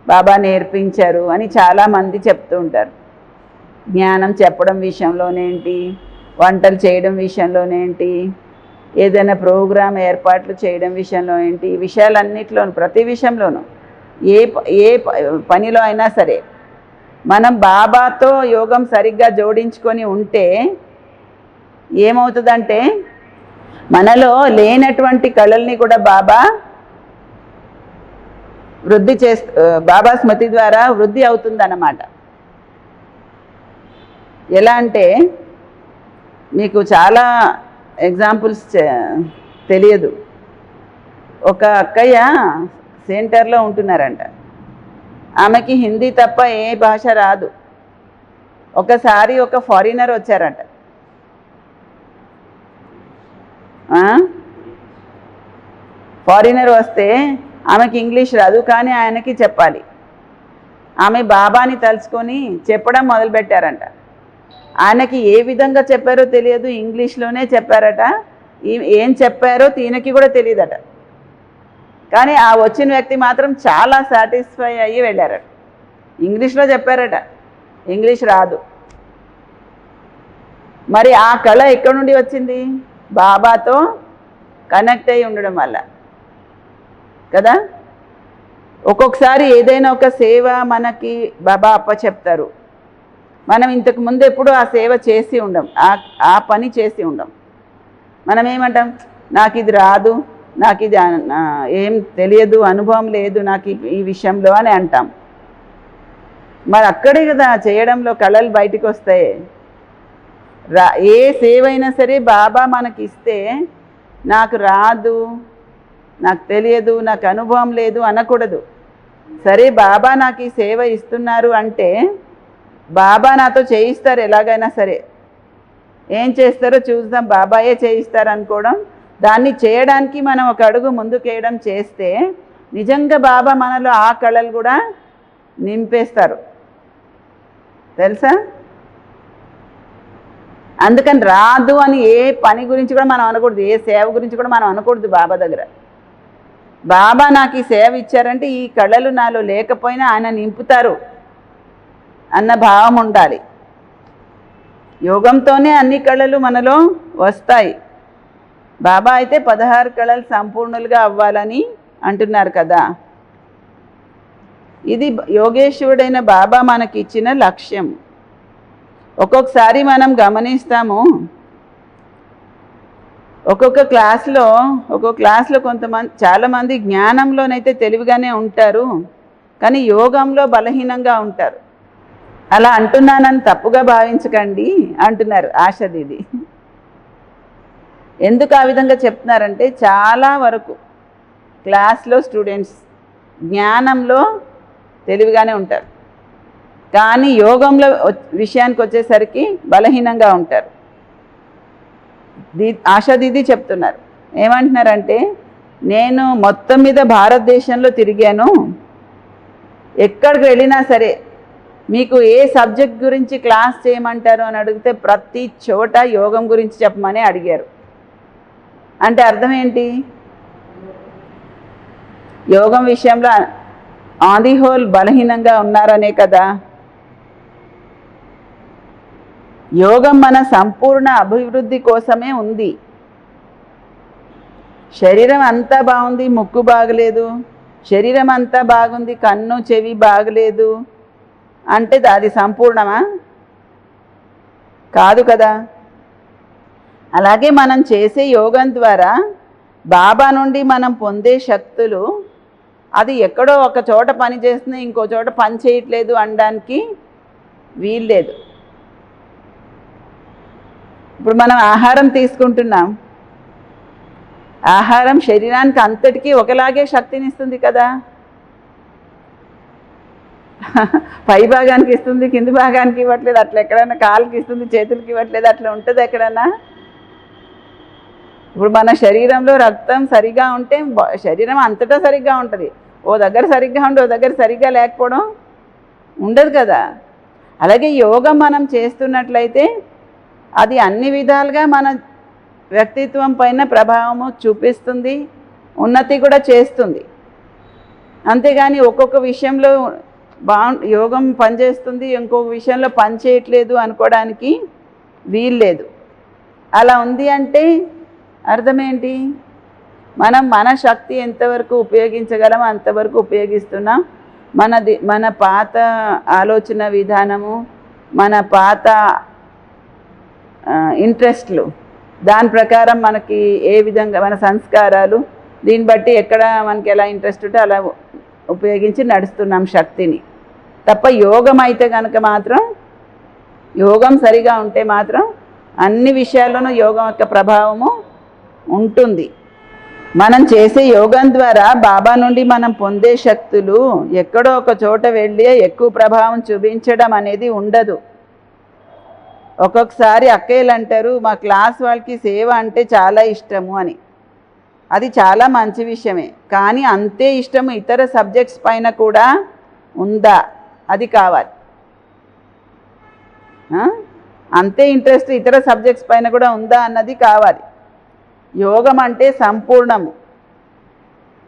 బాబా నేర్పించారు అని చాలామంది చెప్తూ ఉంటారు. జ్ఞానం చెప్పడం విషయంలోనేంటి, వంటలు చేయడం విషయంలోనేంటి, ఏదైనా ప్రోగ్రాం ఏర్పాట్లు చేయడం విషయంలో ఏంటి, ఈ విషయాలన్నింటిలోనూ, ప్రతి విషయంలోనూ, ఏ పనిలో అయినా సరే మనం బాబాతో యోగం సరిగ్గా జోడించుకొని ఉంటే ఏమవుతుందంటే మనలో లేనటువంటి కళల్ని కూడా బాబా బాబా స్మృతి ద్వారా వృద్ధి అవుతుందన్నమాట. ఎలా అంటే మీకు చాలా ఎగ్జాంపుల్స్ తెలియదు. ఒక అక్కయ్య సెంటర్లో ఉంటున్నారంట. ఆమెకి హిందీ తప్ప ఏ భాష రాదు. ఒకసారి ఒక ఫారినర్ వచ్చారంట. ఫారినర్ వస్తే ఆమెకి ఇంగ్లీష్ రాదు, కానీ ఆయనకి చెప్పాలి. ఆమె బాబాని తలుచుకొని చెప్పడం మొదలుపెట్టారంట. ఆయనకి ఏ విధంగా చెప్పారో తెలియదు, ఇంగ్లీష్లోనే చెప్పారట. ఏం చెప్పారో ఈయనకి కూడా తెలియదట. కానీ ఆ వచ్చిన వ్యక్తి మాత్రం చాలా సాటిస్ఫై అయ్యి వెళ్ళారట. ఇంగ్లీష్లో చెప్పారట, ఇంగ్లీష్ రాదు. మరి ఆ కళ ఎక్కడి నుండి వచ్చింది? బాబాతో కనెక్ట్ అయ్యి ఉండడం వల్ల కదా. ఒక్కొక్కసారి ఏదైనా ఒక సేవ మనకి బాబా అప్పచెప్తారు. మనం ఇంతకు ముందు ఎప్పుడు ఆ సేవ చేసి ఉండం, ఆ పని చేసి ఉండం. మనం ఏమంటాం, నాకు ఇది రాదు, నాకు ఇది ఏం తెలియదు, అనుభవం లేదు నాకు ఈ విషయంలో అని అంటాం. మరి అక్కడే కదా చేయడంలో కళలు బయటికి వస్తాయి. ఏ సేవ అయినా సరే బాబా మనకి ఇస్తే నాకు రాదు, నాకు తెలియదు, నాకు అనుభవం లేదు అనకూడదు. సరే బాబా నాకు ఈ సేవ ఇస్తున్నారు అంటే బాబా నాతో చేయిస్తారు. ఎలాగైనా సరే ఏం చేస్తారో చూద్దాం, బాబాయే చేయిస్తారు అనుకోవడం, దాన్ని చేయడానికి మనం ఒక అడుగు ముందుకేయడం చేస్తే నిజంగా బాబా మనలో ఆ కళలు కూడా నింపేస్తారు. తెలుసా? అందుకని రాదు అని ఏ పని గురించి కూడా మనం అనకూడదు, ఏ సేవ గురించి కూడా మనం అనకూడదు బాబా దగ్గర. బాబా నాకు ఈ సేవ ఇచ్చారంటే ఈ కళలు నాలో లేకపోయినా ఆయన నింపుతారు అన్న భావం ఉండాలి. యోగంతోనే అన్ని కళలు మనలో వస్తాయి. బాబా అయితే 16 కళలు సంపూర్ణులుగా అవ్వాలని అంటున్నారు కదా. ఇది యోగేశ్వరుడైన బాబా మనకి ఇచ్చిన లక్ష్యం. ఒక్కొక్కసారి మనం గమనిస్తాము, ఒక్కొక్క క్లాస్లో చాలామంది జ్ఞానంలోనైతే తెలివిగానే ఉంటారు, కానీ యోగంలో బలహీనంగా ఉంటారు. అలా అంటున్నానని తప్పుగా భావించకండి అంటున్నారు ఆశా దీది. ఎందుకు ఆ విధంగా చెప్తున్నారంటే చాలా వరకు క్లాస్లో స్టూడెంట్స్ జ్ఞానంలో తెలివిగానే ఉంటారు, కానీ యోగంలో విషయానికి వచ్చేసరికి బలహీనంగా ఉంటారు. ఆశా దీది చెప్తున్నారు. ఏమంటున్నారంటే, నేను మొత్తం మీద భారతదేశంలో తిరిగాను, ఎక్కడికి వెళ్ళినా సరే మీకు ఏ సబ్జెక్ట్ గురించి క్లాస్ చేయమంటారు అని అడిగితే ప్రతి చోట యోగం గురించి చెప్పమని అడిగారు. అంటే అర్థం ఏంటి? యోగం విషయంలో ఆన్ ది హోల్ బలహీనంగా ఉన్నారనే కదా. యోగం మన సంపూర్ణ అభివృద్ధి కోసమే ఉంది. శరీరం అంతా బాగుంది, ముక్కు బాగలేదు, శరీరం అంతా బాగుంది, కన్ను చెవి బాగలేదు అంటే అది సంపూర్ణమా? కాదు కదా. అలాగే మనం చేసే యోగం ద్వారా బాబా నుండి మనం పొందే శక్తులు అది ఎక్కడో ఒక చోట పని చేస్తుంది, ఇంకో చోట పని చేయట్లేదు అనడానికి వీల్లేదు. ఇప్పుడు మనం ఆహారం తీసుకుంటున్నాం, ఆహారం శరీరానికి అంతటికీ ఒకలాగే శక్తిని ఇస్తుంది కదా. పై భాగానికి ఇస్తుంది, కింది భాగానికి ఇవ్వట్లేదు. అట్లా ఎక్కడైనా కాలుకి ఇస్తుంది, చేతులకి ఇవ్వట్లేదు. అట్లా ఉంటుంది ఎక్కడన్నా? ఇప్పుడు మన శరీరంలో రక్తం సరిగా ఉంటే శరీరం అంతటా సరిగ్గా ఉంటుంది. ఓ దగ్గర సరిగ్గా ఉండి ఓ దగ్గర సరిగ్గా లేకపోవడం ఉండదు కదా. అలాగే యోగం మనం చేస్తున్నట్లయితే అది అన్ని విధాలుగా మన వ్యక్తిత్వం పైన ప్రభావము చూపిస్తుంది, ఉన్నతి కూడా చేస్తుంది. అంతేగాని ఒక్కొక్క విషయంలో యోగం పనిచేస్తుంది, ఇంకొక విషయంలో పని చేయట్లేదు అనుకోవడానికి వీల్లేదు. అలా ఉంది అంటే అర్థమేంటి? మనం మన శక్తి ఎంతవరకు ఉపయోగించగలమో అంతవరకు ఉపయోగిస్తున్నాం. మన పాత ఆలోచన విధానము, మన పాత ఇంట్రెస్ట్లు, దాని ప్రకారం మనకి ఏ విధంగా మన సంస్కారాలు, దీన్ని బట్టి ఎక్కడ మనకి ఎలా ఇంట్రెస్ట్ ఉంటే అలా ఉపయోగించి నడుస్తున్నాం శక్తిని. తప్ప యోగం అయితే కనుక మాత్రం, యోగం సరిగా ఉంటే మాత్రం అన్ని విషయాల్లోనూ యోగం యొక్క ప్రభావము ఉంటుంది. మనం చేసే యోగం ద్వారా బాబా నుండి మనం పొందే శక్తులు ఎక్కడో ఒక చోట వెళ్ళి ఎక్కువ ప్రభావం చూపించడం అనేది ఉండదు. ఒక్కొక్కసారి అక్కయ్యలు అంటారు, మా క్లాస్ వాళ్ళకి సేవ అంటే చాలా ఇష్టము అని. అది చాలా మంచి విషయమే. కానీ అంతే ఇష్టము ఇతర సబ్జెక్ట్స్ పైన కూడా ఉందా? అది కావాలి. అంతే ఇంట్రెస్ట్ ఇతర సబ్జెక్ట్స్ పైన కూడా ఉందా అన్నది కావాలి. యోగం అంటే సంపూర్ణము.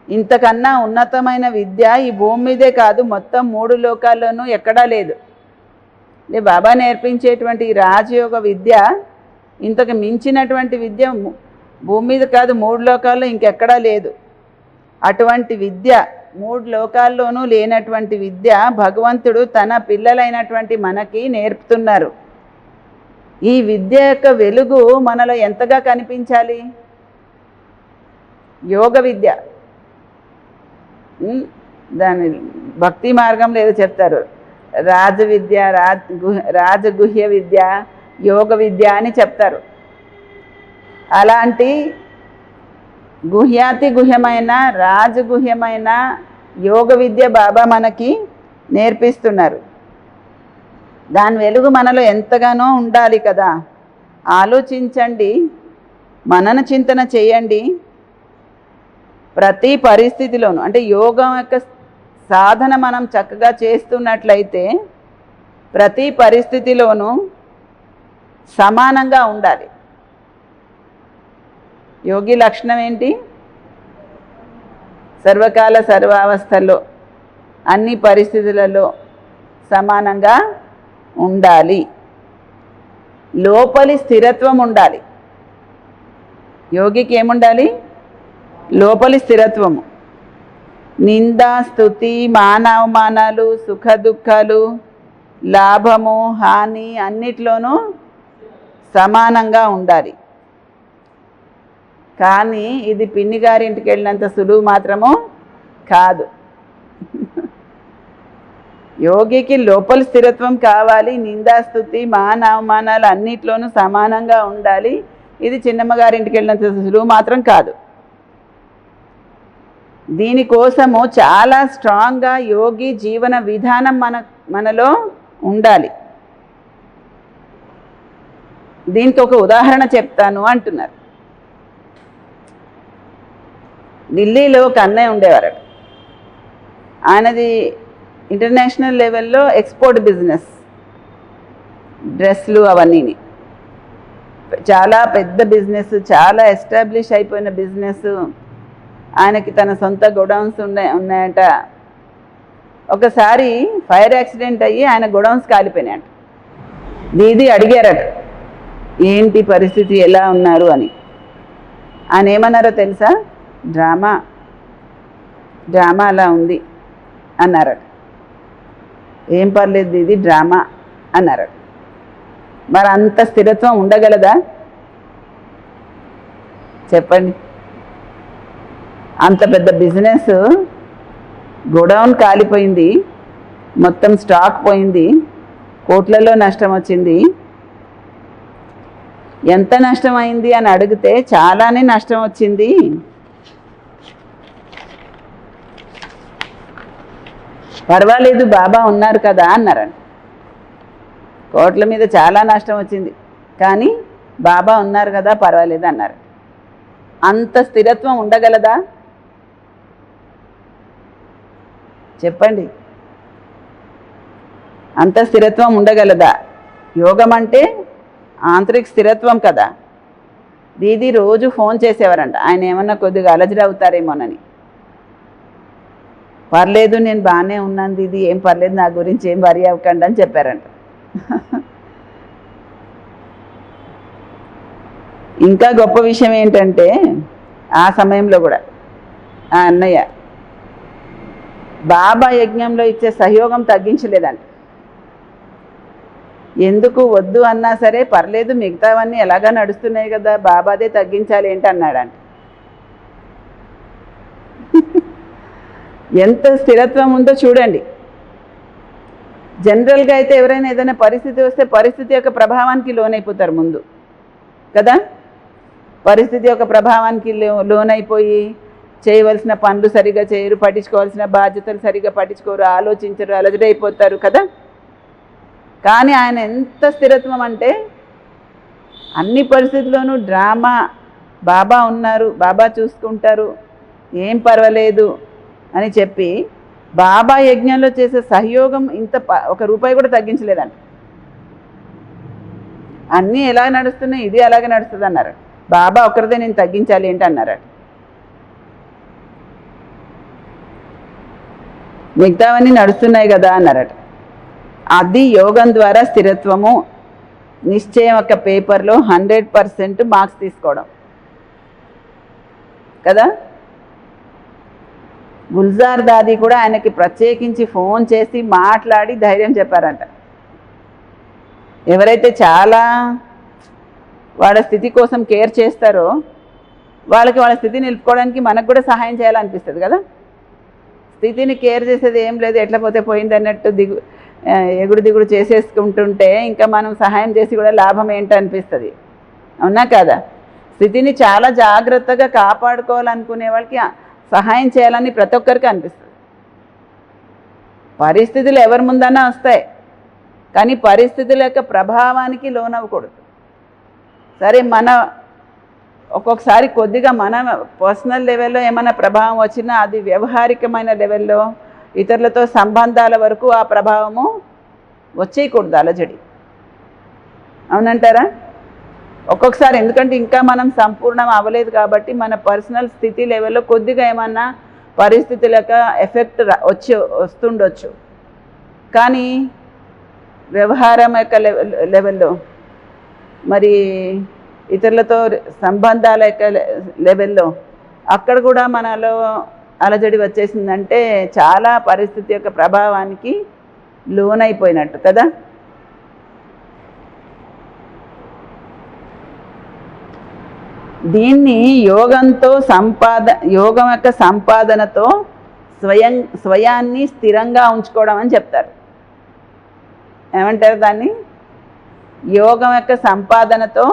ఇంతకన్నా ఉన్నతమైన విద్య ఈ భూమి మీదే కాదు, మొత్తం 3 లోకాల్లోనూ ఎక్కడా లేదు. బాబా నేర్పించేటువంటి రాజయోగ విద్య, ఇంతకు మించినటువంటి విద్య భూమి మీద కాదు 3 లోకాల్లో ఇంకెక్కడా లేదు. అటువంటి విద్య 3 లోకాల్లోనూ లేనటువంటి విద్య భగవంతుడు తన పిల్లలైనటువంటి మనకి నేర్పుతున్నారు. ఈ విద్య యొక్క వెలుగు మనలో ఎంతగా కనిపించాలి? యోగ విద్య, దాని భక్తి మార్గంలో ఏదో చెప్తారు, రాజవిద్య, రాజగుహ్య విద్య, యోగ విద్య అని చెప్తారు. అలాంటి గుహ్యాతి గుహ్యమైన రాజగుహ్యమైన యోగ విద్య బాబా మనకి నేర్పిస్తున్నారు. దాని వెలుగు మనలో ఎంతగానో ఉండాలి కదా. ఆలోచించండి, మనన చింతన చేయండి. ప్రతి పరిస్థితిలోనూ అంటే యోగం యొక్క సాధన మనం చక్కగా చేస్తున్నట్లయితే ప్రతి పరిస్థితిలోనూ సమానంగా ఉండాలి. యోగి లక్షణం ఏంటి? సర్వకాల సర్వావస్థల్లో అన్ని పరిస్థితులలో సమానంగా ఉండాలి. లోపలి స్థిరత్వం ఉండాలి. యోగికి ఏముండాలి? లోపలి స్థిరత్వము. నింద, స్తుతి, మానవమానాలు, సుఖ దుఃఖాలు, లాభము, హాని అన్నిట్లోనూ సమానంగా ఉండాలి. కానీ ఇది పిన్ని గారింటికి వెళ్ళినంత సులువు మాత్రము కాదు. యోగికి లోపలి స్థిరత్వం కావాలి. నిందాస్తుతి, మాన అవమానాలు అన్నిట్లోనూ సమానంగా ఉండాలి. ఇది చిన్నమ్మ గారింటికి వెళ్ళినంత సులువు మాత్రం కాదు. దీనికోసము చాలా స్ట్రాంగ్గా యోగి జీవన విధానం మనలో ఉండాలి. దీనికి ఒక ఉదాహరణ చెప్తాను అంటున్నారు. ఢిల్లీలో ఒక అన్నయ్య ఉండేవారు. ఆయనది ఇంటర్నేషనల్ లెవెల్లో ఎక్స్పోర్ట్ బిజినెస్, డ్రెస్లు అవన్నీ. చాలా పెద్ద బిజినెస్, చాలా ఎస్టాబ్లిష్ అయిపోయిన బిజినెస్. ఆయనకి తన సొంత గోడౌన్స్ ఉన్నాయట. ఒకసారి ఫైర్ యాక్సిడెంట్ అయ్యి ఆయన గోడౌన్స్ కాలిపోయినాయట. దీది అడిగారట, ఏంటి పరిస్థితి, ఎలా ఉన్నారు అని. ఆయన ఏమన్నారో తెలుసా? డ్రామా అలా ఉంది అన్నారట. ఏం పర్లేదు ఇది డ్రామా అన్నారట. మరి అంత స్థిరత్వం ఉండగలదా చెప్పండి? అంత పెద్ద బిజినెస్, గోడౌన్ కాలిపోయింది, మొత్తం స్టాక్ పోయింది, కోట్లలో నష్టం వచ్చింది. ఎంత నష్టం అయింది అని అడిగితే చాలానే నష్టం వచ్చింది, పర్వాలేదు బాబా ఉన్నారు కదా అన్నారంట. కోట్ల మీద చాలా నష్టం వచ్చింది కానీ బాబా ఉన్నారు కదా పర్వాలేదు అన్నారు. అంత స్థిరత్వం ఉండగలదా చెప్పండి? అంత స్థిరత్వం ఉండగలదా? యోగం అంటే ఆంతరిక స్థిరత్వం కదా. దీది రోజు ఫోన్ చేసేవారంట, ఆయన ఏమన్నా కొద్దిగా అలజడి అవుతారేమోనని. పర్లేదు నేను బాగానే ఉన్నాను దీది, ఏం పర్లేదు, నా గురించి ఏం వరి అవ్వకండి అని చెప్పారంట. ఇంకా గొప్ప విషయం ఏంటంటే ఆ సమయంలో కూడా ఆ అన్నయ్య బాబా యజ్ఞంలో ఇచ్చే సహయోగం తగ్గించలేదంట. ఎందుకు వద్దు అన్నా సరే పర్లేదు, మిగతావన్నీ ఎలాగా నడుస్తున్నాయి కదా, బాబాదే తగ్గించాలి ఏంటి అన్నాడంట. ఎంత స్థిరత్వం ఉందో చూడండి. జనరల్గా అయితే ఎవరైనా ఏదైనా పరిస్థితి వస్తే పరిస్థితి యొక్క ప్రభావానికి లోనైపోతారు ముందు కదా. పరిస్థితి యొక్క ప్రభావానికి లోనైపోయి చేయవలసిన పనులు సరిగా చేయరు, పట్టించుకోవాల్సిన బాధ్యతలు సరిగా పట్టించుకోరు, ఆలోచించరు, అలజడైపోతారు కదా. కానీ ఆయన ఎంత స్థిరత్వం అంటే అన్ని పరిస్థితుల్లోనూ డ్రామా, బాబా ఉన్నారు, బాబా చూసుకుంటారు, ఏం పర్వాలేదు అని చెప్పి బాబా యజ్ఞంలో చేసే సహయోగం ఇంత ఒక రూపాయి కూడా తగ్గించలేదండి. అన్నీ ఎలా నడుస్తున్నాయి, ఇది అలాగే నడుస్తుంది అన్నారు. బాబా ఒకరిదే నేను తగ్గించాలి ఏంటి అన్నారు. మిగతావన్నీ నడుస్తున్నాయి కదా అన్నారట. అది యోగం ద్వారా స్థిరత్వము. నిశ్చయం ఒక పేపర్లో 100% మార్క్స్ తీసుకోవడం కదా. గుల్జార్ దాది కూడా ఆయనకి ప్రత్యేకించి ఫోన్ చేసి మాట్లాడి ధైర్యం చెప్పారంట. ఎవరైతే చాలా వాళ్ళ స్థితి కోసం కేర్ చేస్తారో వాళ్ళకి వాళ్ళ స్థితి నిలుపుకోవడానికి మనకు కూడా సహాయం చేయాలనిపిస్తుంది కదా. స్థితిని కేర్ చేసేది ఏం లేదు, ఎట్లా పోతే పోయింది అన్నట్టు ఎగుడు దిగుడు చేసేసుకుంటుంటే ఇంకా మనం సహాయం చేసి కూడా లాభం ఏంటనిపిస్తుంది, అవునా కదా. స్థితిని చాలా జాగ్రత్తగా కాపాడుకోవాలనుకునే వాళ్ళకి సహాయం చేయాలని ప్రతి ఒక్కరికి అనిపిస్తుంది. పరిస్థితులు ఎవరి ముందన్నా వస్తాయి కానీ పరిస్థితుల యొక్క ప్రభావానికి లోనవ్వకూడదు. సరే, మన ఒక్కొక్కసారి కొద్దిగా మన పర్సనల్ లెవెల్లో ఏమైనా ప్రభావం వచ్చినా అది వ్యవహారికమైన లెవెల్లో ఇతరులతో సంబంధాల వరకు ఆ ప్రభావము వచ్చేయకూడదు, అలజడి, అవునంటారా? ఒక్కొక్కసారి ఎందుకంటే ఇంకా మనం సంపూర్ణం అవ్వలేదు కాబట్టి మన పర్సనల్ స్థితి లెవెల్లో కొద్దిగా ఏమన్నా పరిస్థితుల యొక్క ఎఫెక్ట్ వస్తుండొచ్చు. కానీ వ్యవహారం యొక్క లెవెల్లో మరి ఇతరులతో సంబంధాల యొక్క లెవెల్లో అక్కడ కూడా మనలో అలజడి వచ్చేసిందంటే చాలా పరిస్థితి యొక్క ప్రభావానికి లోనైపోయినట్టు కదా. దీన్ని యోగం యొక్క సంపాదనతో స్వయాన్ని స్థిరంగా ఉంచుకోవడం అని చెప్తారు. ఏమంటారు దాన్ని? యోగం యొక్క సంపాదనతో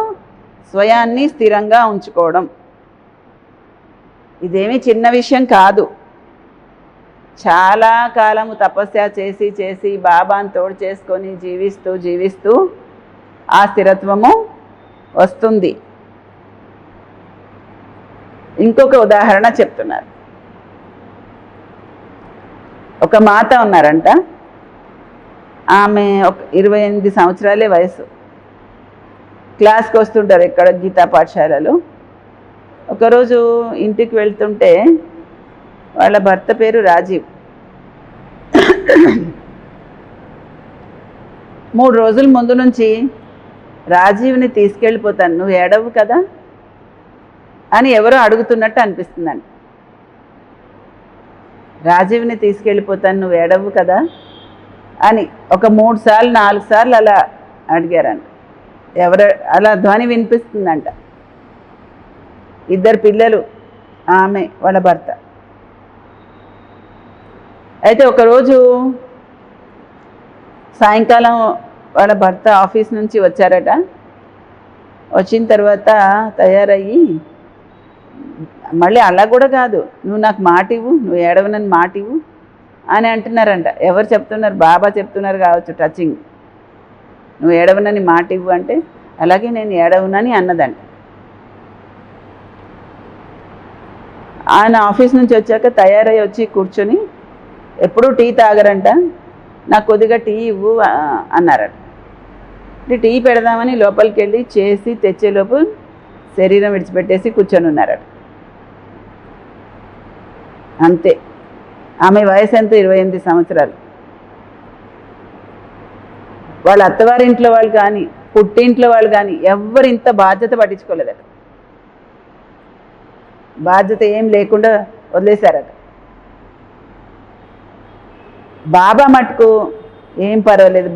స్వయాన్ని స్థిరంగా ఉంచుకోవడం. ఇదేమీ చిన్న విషయం కాదు. చాలా కాలము తపస్య చేసి చేసి బాబాను తోడు చేసుకొని జీవిస్తూ ఆ స్థిరత్వము వస్తుంది. ఇంకొక ఉదాహరణ చెప్తున్నారు. ఒక మాత ఉన్నారంట, ఆమె ఒక 28 సంవత్సరాలే వయసు. క్లాస్కి వస్తుంటారు ఇక్కడ గీతా పాఠశాలలో. ఒకరోజు ఇంటికి వెళ్తుంటే వాళ్ళ భర్త పేరు రాజీవ్. 3 రోజుల ముందు నుంచి రాజీవ్ని తీసుకెళ్ళిపోతాను, నువ్వు ఏడవు కదా అని ఎవరో అడుగుతున్నట్టు అనిపిస్తుందండి. రాజీవ్ని తీసుకెళ్ళిపోతాను, నువ్వు ఏడవు కదా అని ఒక 3 సార్లు 4 సార్లు అలా అడిగారంట. ఎవరు అలా ధ్వని వినిపిస్తుందంట. 2 పిల్లలు, ఆమె వాళ్ళ భర్త. అయితే ఒకరోజు సాయంకాలం వాళ్ళ భర్త ఆఫీస్ నుంచి వచ్చారట. వచ్చిన తర్వాత తయారయ్యి మళ్ళీ అలా కూడా కాదు, నువ్వు నాకు మాట ఇవ్వు, నువ్వు ఏడవనని మాట ఇవ్వు అని అంటున్నారంట. ఎవరు చెప్తున్నారు? బాబా చెప్తున్నారు కావచ్చు టచింగ్. నువ్వు ఏడవనని మాట ఇవ్వు అంటే అలాగే నేను ఏడవనని అన్నదంట. ఆయన ఆఫీస్ నుంచి వచ్చాక తయారై వచ్చి కూర్చొని ఎప్పుడూ టీ తాగరంట, నాకు కొద్దిగా టీ ఇవ్వు అన్నారట. టీ పెడదామని లోపలికి వెళ్ళి చేసి తెచ్చేలోపు శరీరం విడిచిపెట్టేసి కూర్చొని ఉన్నారట. అంతే. ఆమె వయసు ఎంత? 28 సంవత్సరాలు. వాళ్ళ అత్తవారింట్లో వాళ్ళు కానీ పుట్టింట్లో వాళ్ళు కానీ ఎవ్వరు ఇంత బాధ్యత పట్టించుకోలేదట. బాధ్యత ఏం లేకుండా వదిలేశారట. బాబా మటుకు ఏం పర్వాలేదు,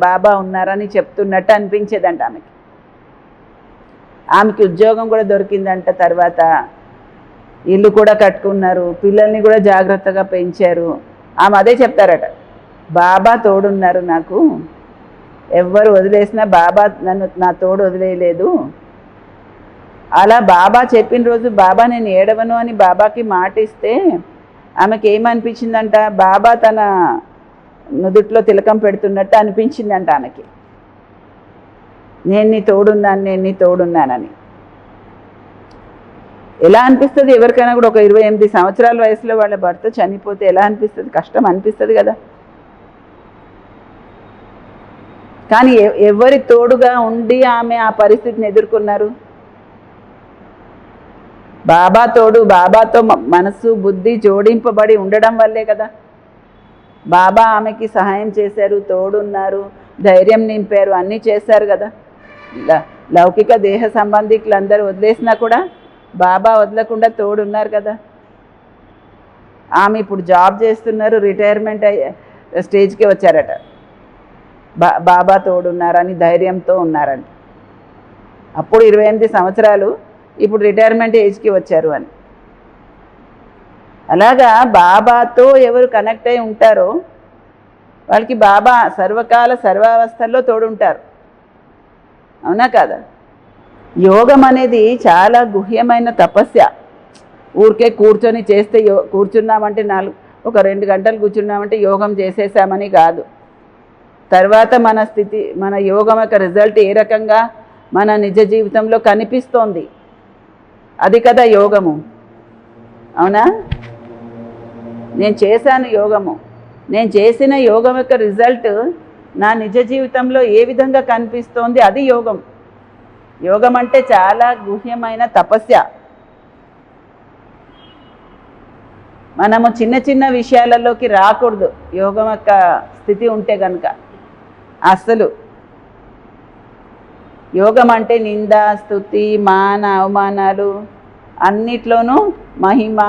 బాబా ఉన్నారని చెప్తున్నట్టు అనిపించేదంట ఆమెకి. ఆమెకి ఉద్యోగం కూడా దొరికిందంట. తర్వాత ఇల్లు కూడా కట్టుకున్నారు, పిల్లల్ని కూడా జాగ్రత్తగా పెంచారు. ఆమె అదే చెప్తారట, బాబా తోడున్నారు నాకు, ఎవ్వరు వదిలేసినా బాబా నా తోడు వదిలేయలేదు. అలా బాబా చెప్పిన రోజు బాబా నేను ఏడవను అని బాబాకి మాట ఇస్తే ఆమెకి ఏమనిపించిందంట, బాబా తన నుదుట్లో తిలకం పెడుతున్నట్టు అనిపించిందంట ఆమెకి. నేను నీ తోడున్నానని. ఎలా అనిపిస్తుంది ఎవరికైనా కూడా? ఒక 28 సంవత్సరాల వయసులో వాళ్ళ భర్త చనిపోతే ఎలా అనిపిస్తుంది? కష్టం అనిపిస్తుంది కదా. కానీ ఎవరి తోడుగా ఉండి ఆమె ఆ పరిస్థితిని ఎదుర్కొన్నారు? బాబా తోడు, బాబాతో మనసు బుద్ధి జోడింపబడి ఉండడం వల్లే కదా. బాబా ఆమెకి సహాయం చేశారు, తోడున్నారు, ధైర్యం నింపారు, అన్నీ చేశారు కదా. లౌకిక దేహ సంబంధికులు అందరూ వదిలేసినా కూడా బాబా వదలకుండా తోడున్నారు కదా. ఆమె ఇప్పుడు జాబ్ చేస్తున్నారు, రిటైర్మెంట్ స్టేజ్కి వచ్చారట. బాబా తోడున్నారని ధైర్యంతో ఉన్నారంట. అప్పుడు 28 సంవత్సరాలు, ఇప్పుడు రిటైర్మెంట్ ఏజ్కి వచ్చారు అని. అలాగా బాబాతో ఎవరు కనెక్ట్ అయి ఉంటారో వాళ్ళకి బాబా సర్వకాల సర్వావస్థల్లో తోడుంటారు. అవునా కాదా? యోగం అనేది చాలా గుహ్యమైన తపస్య. ఊరికే కూర్చొని చేస్తే కూర్చున్నామంటే ఒక 2 గంటలు కూర్చున్నామంటే యోగం చేసేసామని కాదు. తర్వాత మన స్థితి, మన యోగం యొక్క రిజల్ట్ ఏ రకంగా మన నిజ జీవితంలో కనిపిస్తోంది, అది కదా యోగము. అవునా? నేను చేశాను యోగము, నేను చేసిన యోగం యొక్క రిజల్ట్ నా నిజ జీవితంలో ఏ విధంగా కనిపిస్తోంది, అది యోగం. యోగం అంటే చాలా గుహ్యమైన తపస్య. మనము చిన్న చిన్న విషయాలలోకి రాకూడదు యోగం యొక్క స్థితి ఉంటే కనుక. అసలు యోగం అంటే నింద, స్తుతి, మాన, అవమానాలు అన్నిట్లోనూ మహిమ,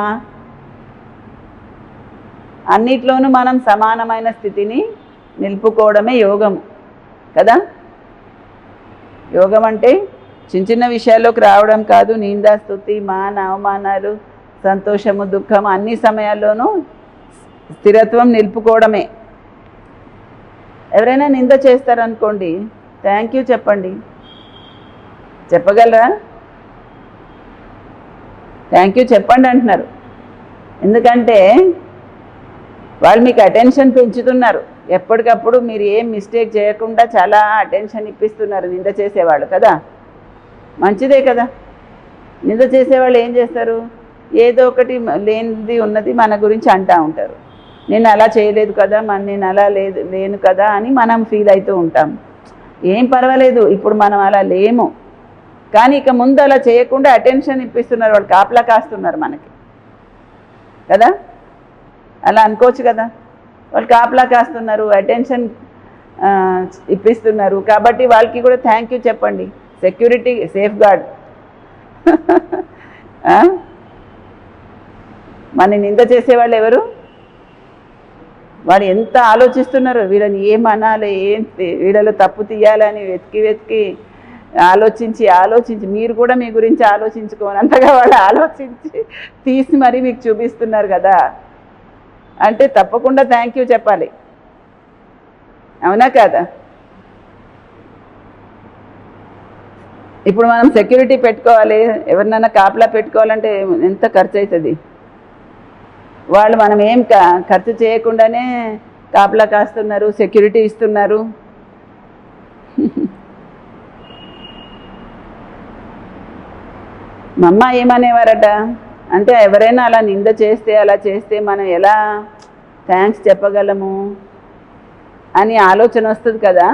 అన్నిట్లోనూ మనం సమానమైన స్థితిని నిలుపుకోవడమే యోగము కదా. యోగం అంటే చిన్న చిన్న విషయాల్లోకి రావడం కాదు. నింద, స్తుతి, మాన, అవమానాలు, సంతోషము, దుఃఖము అన్ని సమయాల్లోనూ స్థిరత్వం నిలుపుకోవడమే. ఎవరైనా నింద చేస్తారనుకోండి, థ్యాంక్ యూ చెప్పండి. చెప్పగలరా? థ్యాంక్ యూ చెప్పండి అంటున్నారు. ఎందుకంటే వాళ్ళు మీకు అటెన్షన్ పెంచుతున్నారు. ఎప్పటికప్పుడు మీరు ఏం మిస్టేక్ చేయకుండా చాలా అటెన్షన్ ఇప్పిస్తున్నారు నింద చేసేవాళ్ళు కదా. మంచిదే కదా. నింద చేసేవాళ్ళు ఏం చేస్తారు? ఏదో ఒకటి లేనిది ఉన్నది మన గురించి అంటూ ఉంటారు. నేను అలా చేయలేదు కదా, నేను అలా లేను కదా అని మనం ఫీల్ అవుతూ ఉంటాం. ఏం పర్వాలేదు, ఇప్పుడు మనం అలా లేము. కానీ ఇక ముందు అలా చేయకుండా అటెన్షన్ ఇప్పిస్తున్నారు, వాళ్ళు కాపలా కాస్తున్నారు మనకి కదా. అలా అనుకోవచ్చు కదా. వాళ్ళు కాపలా కాస్తున్నారు, అటెన్షన్ ఇప్పిస్తున్నారు. కాబట్టి వాళ్ళకి కూడా థ్యాంక్ యూ చెప్పండి. Security, safe guard. మన నింద చేసేవాళ్ళు ఎవరు? వాడు ఎంత ఆలోచిస్తున్నారు, వీళ్ళని ఏమనాలి, వీళ్ళలో తప్పు తీయాలని వెతికి ఆలోచించి మీరు కూడా మీ గురించి ఆలోచించుకోనంతగా వాళ్ళు ఆలోచించి తీసి మరీ మీకు చూపిస్తున్నారు కదా. అంటే తప్పకుండా థ్యాంక్ యూ చెప్పాలి. అవునా కదా? ఇప్పుడు మనం సెక్యూరిటీ పెట్టుకోవాలి, ఎవరినైనా కాపలా పెట్టుకోవాలంటే ఎంత ఖర్చు అవుతుంది. వాళ్ళు మనం ఏం ఖర్చు చేయకుండానే కాపలా కాస్తున్నారు, సెక్యూరిటీ ఇస్తున్నారు. మా అమ్మ ఏమనేవారట అంటే, ఎవరైనా అలా నింద చేస్తే అలా చేస్తే మనం ఎలా థ్యాంక్స్ చెప్పగలము అని ఆలోచన వస్తుంది కదా.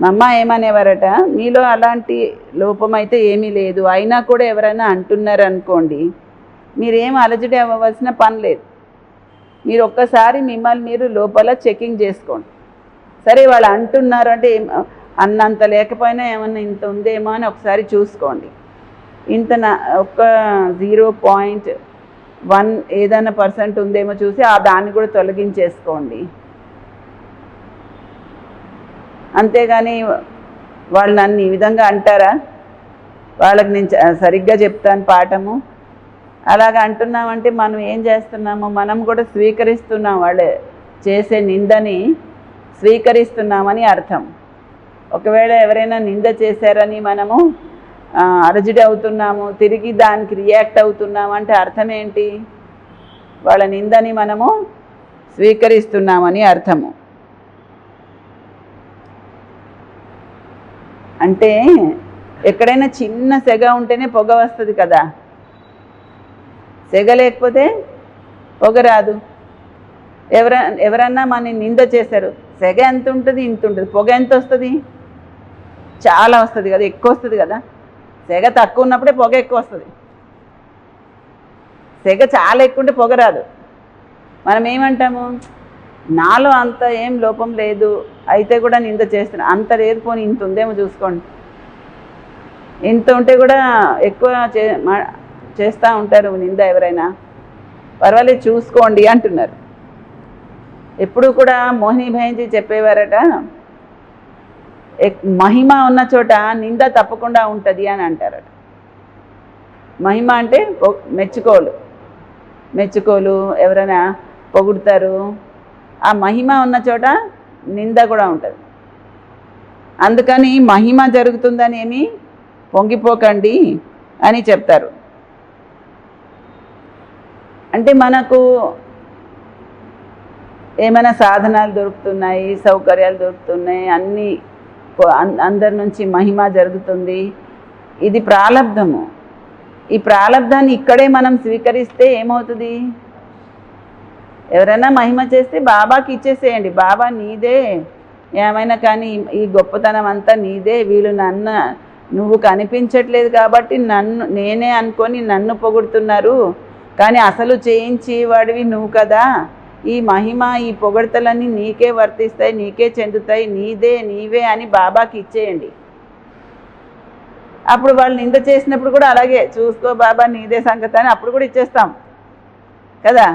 మా అమ్మ ఏమనేవారట, మీలో అలాంటి లోపం అయితే ఏమీ లేదు, అయినా కూడా ఎవరైనా అంటున్నారు అనుకోండి, మీరేం అలజడి అవ్వవలసిన పని లేదు. మీరు ఒక్కసారి మిమ్మల్ని మీరు లోపల చెకింగ్ చేసుకోండి. సరే వాళ్ళు అంటున్నారు అంటే అన్నంత లేకపోయినా ఏమన్నా ఇంత ఉందేమో అని ఒకసారి చూసుకోండి. ఇంత ఒక్క 0.1 ఏదైనా % ఉందేమో చూసి దాన్ని కూడా తొలగించేసుకోండి. అంతేగాని వాళ్ళు నన్ను ఈ విధంగా అంటారా, వాళ్ళకి నేను సరిగ్గా చెప్తాను పాఠము, అలాగా అంటున్నామంటే మనం ఏం చేస్తున్నామో మనం కూడా స్వీకరిస్తున్నాం, వాళ్ళు చేసే నిందని స్వీకరిస్తున్నామని అర్థం. ఒకవేళ ఎవరైనా నింద చేశారని మనము అలజడి అవుతున్నాము, తిరిగి దానికి రియాక్ట్ అవుతున్నాము అంటే అర్థం ఏంటి, వాళ్ళ నిందని మనము స్వీకరిస్తున్నామని అర్థము. అంటే ఎక్కడైనా చిన్న సెగ ఉంటేనే పొగ వస్తుంది కదా, సెగ లేకపోతే పొగ రాదు. ఎవరన్నా మన నింద చేశారు, సెగ ఎంత ఉంటుంది, ఇంత ఉంటుంది, పొగ ఎంత వస్తుంది, చాలా వస్తుంది కదా, ఎక్కువ వస్తుంది కదా. సెగ తక్కువ ఉన్నప్పుడే పొగ ఎక్కువ వస్తుంది, సెగ చాలా ఎక్కువ ఉంటే పొగ రాదు. మనం ఏమంటాము, నాలో అంత ఏం లోపం లేదు అయితే కూడా నింద చేస్తున్నా, అంత లేదు పోనీ ఇంత ఉందేమో చూసుకోండి, ఇంత ఉంటే కూడా ఎక్కువ చేస్తూ ఉంటారు నింద ఎవరైనా, పర్వాలేదు చూసుకోండి అంటున్నారు. ఎప్పుడు కూడా మోహిని భయంజీ చెప్పేవారట, మహిమ ఉన్న చోట నింద తప్పకుండా ఉంటుంది అని అంటారట. మహిమ అంటే మెచ్చుకోలు ఎవరైనా పొగుడతారు, ఆ మహిమ ఉన్న చోట నింద కూడా ఉంటుంది. అందుకని మహిమ జరుగుతుందని ఏమి పొంగిపోకండి అని చెప్తారు. అంటే మనకు ఏమైనా సాధనాలు దొరుకుతున్నాయి, సౌకర్యాలు దొరుకుతున్నాయి, అన్నీ అందరి నుంచి మహిమ జరుగుతుంది, ఇది ప్రాలబ్ధము. ఈ ప్రాలబ్ధాన్ని ఇక్కడే మనం స్వీకరిస్తే ఏమవుతుంది, ఎవరైనా మహిమ చేస్తే బాబాకి ఇచ్చేసేయండి, బాబా నీదే ఏమైనా కానీ ఈ గొప్పతనం అంతా నీదే, వీళ్ళు నువ్వు కనిపించట్లేదు కాబట్టి నేనే అనుకొని నన్ను పొగుడుతున్నారు, కానీ అసలు చేయించి వాడివి నువ్వు కదా, ఈ మహిమ ఈ పొగడతలన్నీ నీకే వర్తిస్తాయి, నీకే చెందుతాయి, నీవే అని బాబాకి ఇచ్చేయండి. అప్పుడు వాళ్ళు నింద చేసినప్పుడు కూడా అలాగే చూసుకో బాబా నీదే సంగతి అని అప్పుడు కూడా ఇచ్చేస్తాం కదా.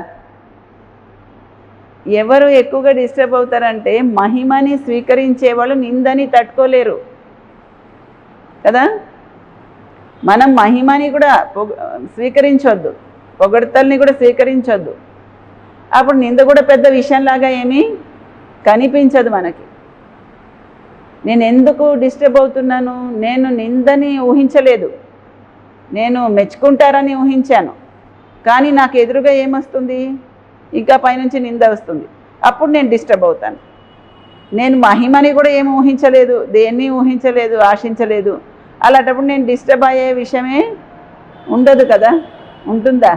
ఎవరు ఎక్కువగా డిస్టర్బ్ అవుతారంటే మహిమని స్వీకరించే వాళ్ళు నిందని తట్టుకోలేరు కదా. మనం మహిమని కూడా స్వీకరించొద్దు, పొగడతల్ని కూడా స్వీకరించొద్దు, అప్పుడు నింద కూడా పెద్ద విషయంలాగా ఏమీ కనిపించదు మనకి. నేను ఎందుకు డిస్టర్బ్ అవుతున్నాను, నేను నిందని ఊహించలేదు, నేను మెచ్చుకుంటారని ఊహించాను, కానీ నాకు ఎదురుగా ఏమొస్తుంది, ఇంకా పైనుంచి నింద వస్తుంది, అప్పుడు నేను డిస్టర్బ్ అవుతాను. నేను మహిమని కూడా ఏమి ఊహించలేదు, దేన్ని ఊహించలేదు, ఆశించలేదు, అలాంటప్పుడు నేను డిస్టర్బ్ అయ్యే విషయమే ఉండదు కదా, ఉంటుందా.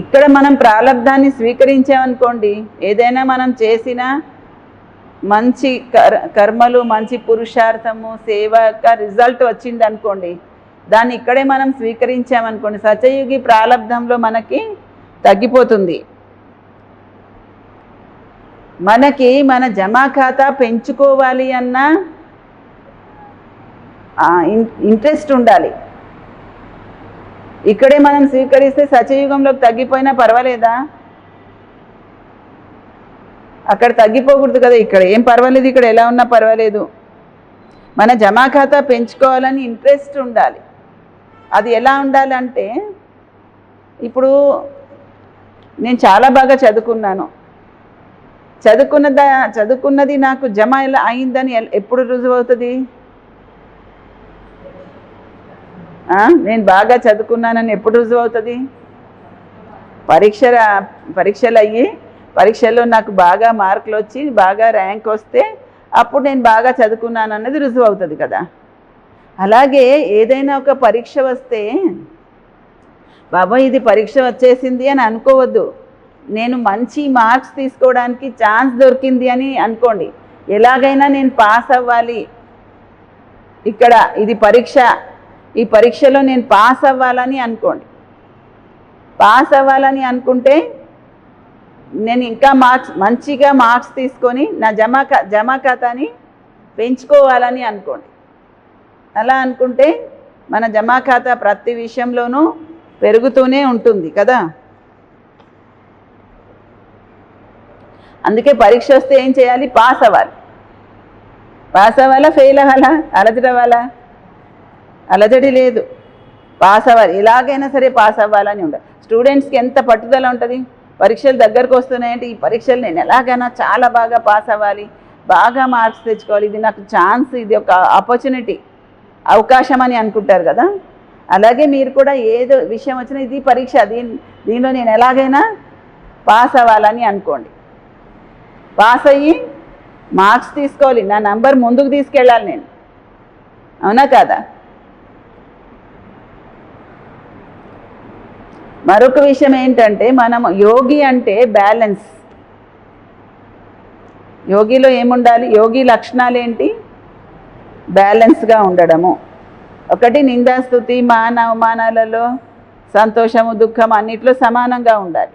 ఇక్కడ మనం ప్రాలబ్ధాన్ని స్వీకరించామనుకోండి, ఏదైనా మనం చేసిన మంచి కర్మలు, మంచి పురుషార్థము, సేవ యొక్క రిజల్ట్ వచ్చింది అనుకోండి, దాన్ని ఇక్కడే మనం స్వీకరించామనుకోండి, సత్యయుగి ప్రాలబ్ధంలో మనకి తగ్గిపోతుంది. మనకి మన జమా ఖాతా పెంచుకోవాలి అన్న ఇంట్రెస్ట్ ఉండాలి. ఇక్కడే మనం స్వీకరిస్తే సత్యయుగంలోకి తగ్గిపోయినా పర్వాలేదా, అక్కడ తగ్గిపోకూడదు కదా, ఇక్కడ ఏం పర్వాలేదు, ఇక్కడ ఎలా ఉన్నా పర్వాలేదు. మన జమా ఖాతా పెంచుకోవాలని ఇంట్రెస్ట్ ఉండాలి. అది ఎలా ఉండాలంటే, ఇప్పుడు నేను చాలా బాగా చదువుకున్నాను, చదువుకున్నది నాకు జమ ఎలా అయిందని ఎప్పుడు రుజువు అవుతుంది? నేను బాగా చదువుకున్నానని ఎప్పుడు రుజువు అవుతుంది? పరీక్షలు అయ్యి పరీక్షల్లో నాకు బాగా మార్కులు వచ్చి బాగా ర్యాంక్ వస్తే అప్పుడు నేను బాగా చదువుకున్నాను అన్నది రుజువు అవుతుంది కదా. అలాగే ఏదైనా ఒక పరీక్ష వస్తే బాబా ఇది పరీక్ష వచ్చేసింది అని అనుకోవద్దు. నేను మంచి మార్క్స్ తీసుకోవడానికి ఛాన్స్ దొరికింది అని అనుకోండి. ఎలాగైనా నేను పాస్ అవ్వాలి, ఇక్కడ ఇది పరీక్ష, ఈ పరీక్షలో నేను పాస్ అవ్వాలని అనుకోండి. పాస్ అవ్వాలని అనుకుంటే నేను ఇంకా మంచిగా మార్క్స్ తీసుకొని నా జమా ఖాతాని పెంచుకోవాలని అనుకోండి. అలా అనుకుంటే మన జమా ఖాతా ప్రతి విషయంలోనూ పెరుగుతూనే ఉంటుంది కదా. అందుకే పరీక్ష వస్తే ఏం చేయాలి? పాస్ అవ్వాలి. పాస్ అవ్వాలా, ఫెయిల్ అవ్వాలా, అలజడి అవ్వాలా? అలజడి లేదు, పాస్ అవ్వాలి. ఎలాగైనా సరే పాస్ అవ్వాలని ఉండాలి. స్టూడెంట్స్కి ఎంత పట్టుదల ఉంటుంది, పరీక్షలు దగ్గరకు వస్తున్నాయంటే ఈ పరీక్షలు నేను ఎలాగైనా చాలా బాగా పాస్ అవ్వాలి, బాగా మార్క్స్ తెచ్చుకోవాలి, ఇది నాకు ఛాన్స్, ఇది ఒక ఆపర్చునిటీ, అవకాశం అని అనుకుంటారు కదా. అలాగే మీరు కూడా ఏదో విషయం వచ్చినా ఇది పరీక్ష, దీనిలో నేను ఎలాగైనా పాస్ అవ్వాలని అనుకోండి. పాస్ అయ్యి మార్క్స్ తీసుకోవాలి, నా నంబర్ ముందుకు తీసుకెళ్ళాలి నేను. అవునా కాదా? మరొక విషయం ఏంటంటే మనం యోగి అంటే బ్యాలెన్స్. యోగిలో ఏముండాలి? యోగి లక్షణాలు ఏంటి? బ్యాలెన్స్గా ఉండడము. ఒకటి నిందాస్తుతి మాన అవమానాలలో సంతోషము దుఃఖం అన్నిట్లో సమానంగా ఉండాలి.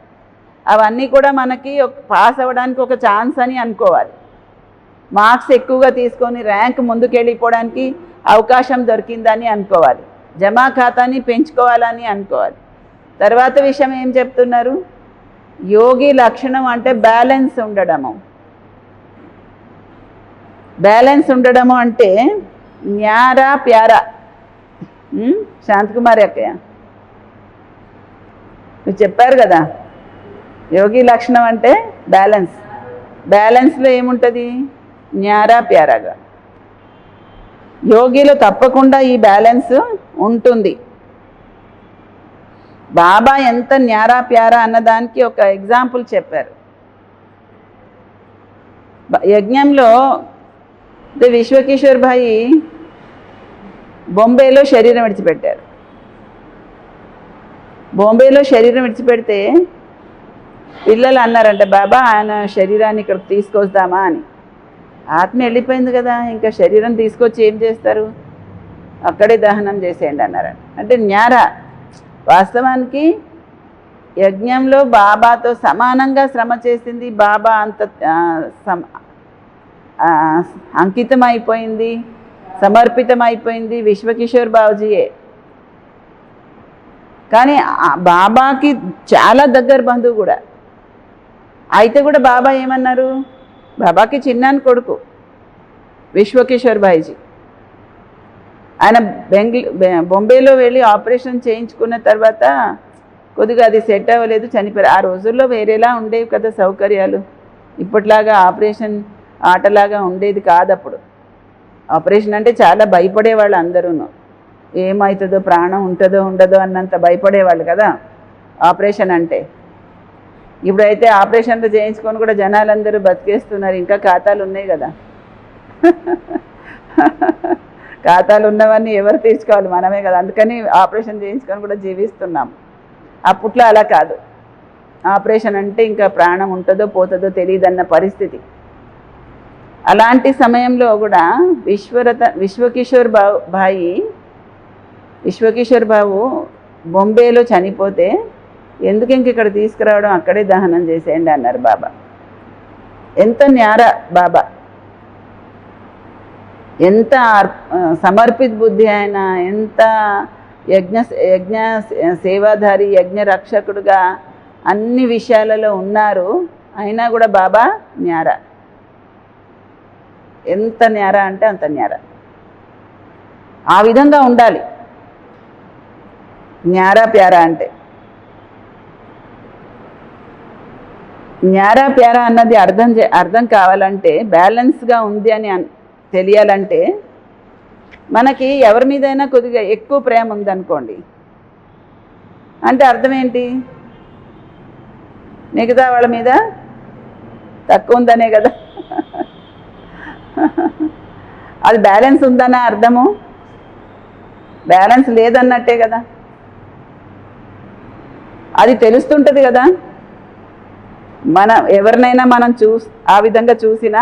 అవన్నీ కూడా మనకి పాస్ అవ్వడానికి ఒక ఛాన్స్ అని అనుకోవాలి. మార్క్స్ ఎక్కువగా తీసుకొని ర్యాంక్ ముందుకు వెళ్ళిపోవడానికి అవకాశం దొరికిందని అనుకోవాలి. జమా ఖాతాని పెంచుకోవాలని అనుకోవాలి. తర్వాత విషయం ఏం చెప్తున్నారు? యోగి లక్షణం అంటే బ్యాలెన్స్ ఉండడము. బ్యాలెన్స్ ఉండడము అంటే న్యారా ప్యారా. శాంతకుమారి అక్కయ్య మీరు చెప్పారు కదా, యోగి లక్షణం అంటే బ్యాలెన్స్. బ్యాలెన్స్లో ఏముంటుంది? న్యారా ప్యారాగా. యోగిలో తప్పకుండా ఈ బ్యాలెన్స్ ఉంటుంది. బాబా ఎంత న్యారా ప్యారా అన్నదానికి ఒక ఎగ్జాంపుల్ చెప్పారు. యజ్ఞంలో విశ్వకిషోర్ భాయ్ బొంబేలో శరీరం విడిచిపెట్టారు. బొంబేలో శరీరం విడిచిపెడితే పిల్లలు అన్నారంట, బాబా ఆయన శరీరాన్ని ఇక్కడికి తీసుకొస్తామా అని. ఆత్మ వెళ్ళిపోయింది కదా, ఇంకా శరీరం తీసుకొచ్చి ఏం చేస్తారు? అక్కడే దహనం చేసేయండి అన్నారంట. అంటే న్యారా. వాస్తవానికి యజ్ఞంలో బాబాతో సమానంగా శ్రమ చేసింది బాబా, అంత అంకితమైపోయింది, సమర్పితమైపోయింది విశ్వకిషోర్ బాబుజీయే. కానీ బాబాకి చాలా దగ్గర బంధువు కూడా అయితే కూడా బాబా ఏమన్నారు? బాబాకి చిన్నాన్న కొడుకు విశ్వకిషోర్ భాయ్జీ. ఆయన బొంబేలో వెళ్ళి ఆపరేషన్ చేయించుకున్న తర్వాత కొద్దిగా అది సెట్ అవ్వలేదు, చనిపోయారు. ఆ రోజుల్లో వేరేలా ఉండేవి కదా సౌకర్యాలు, ఇప్పట్లాగా ఆపరేషన్ ఆటలాగా ఉండేది కాదు. అప్పుడు ఆపరేషన్ అంటే చాలా భయపడేవాళ్ళు అందరూ. ఏమవుతుందో, ప్రాణం ఉంటుందో ఉండదో అన్నంత భయపడేవాళ్ళు కదా ఆపరేషన్ అంటే. ఇప్పుడైతే ఆపరేషన్లు చేయించుకొని కూడా జనాలందరూ బతికేస్తున్నారు. ఇంకా ఖాతాలు ఉన్నాయి కదా. ఖాతాలు ఉన్నవన్నీ ఎవరు తీర్చుకోవాలి? మనమే కదా. అందుకని ఆపరేషన్ చేయించుకొని కూడా జీవిస్తున్నాం. అప్పట్లో అలా కాదు. ఆపరేషన్ అంటే ఇంకా ప్రాణం ఉంటుందో పోతుందో తెలియదన్న పరిస్థితి. అలాంటి సమయంలో కూడా విశ్వకిషోర్ బాబు బొంబేలో చనిపోతే ఎందుకు ఇంక ఇక్కడ తీసుకురావడం, అక్కడే దహనం చేసేయండి అన్నారు బాబా. ఎంత న్యారా బాబా, ఎంత సమర్పిత బుద్ధి ఆయన, ఎంత యజ్ఞ సేవాధారి, యజ్ఞ రక్షకుడుగా అన్ని విషయాలలో ఉన్నారు. అయినా కూడా బాబా న్యారా. ఎంత న్యారా అంటే అంత న్యారా. ఆ విధంగా ఉండాలి న్యారా ప్యారా అంటే. న్యారా ప్యారా అన్నది అర్థం కావాలంటే, బ్యాలెన్స్గా ఉంది అని తెలియాలంటే, మనకి ఎవరి మీదైనా కొద్దిగా ఎక్కువ ప్రేమ ఉందనుకోండి, అంటే అర్థం ఏంటి? మిగతా వాళ్ళ మీద తక్కువ ఉందనే కదా. అది బ్యాలెన్స్ ఉందన్న అర్థము. బ్యాలెన్స్ లేదన్నట్టే కదా. అది తెలుస్తుంటుంది కదా. ఎవరినైనా మనం ఆ విధంగా చూసినా,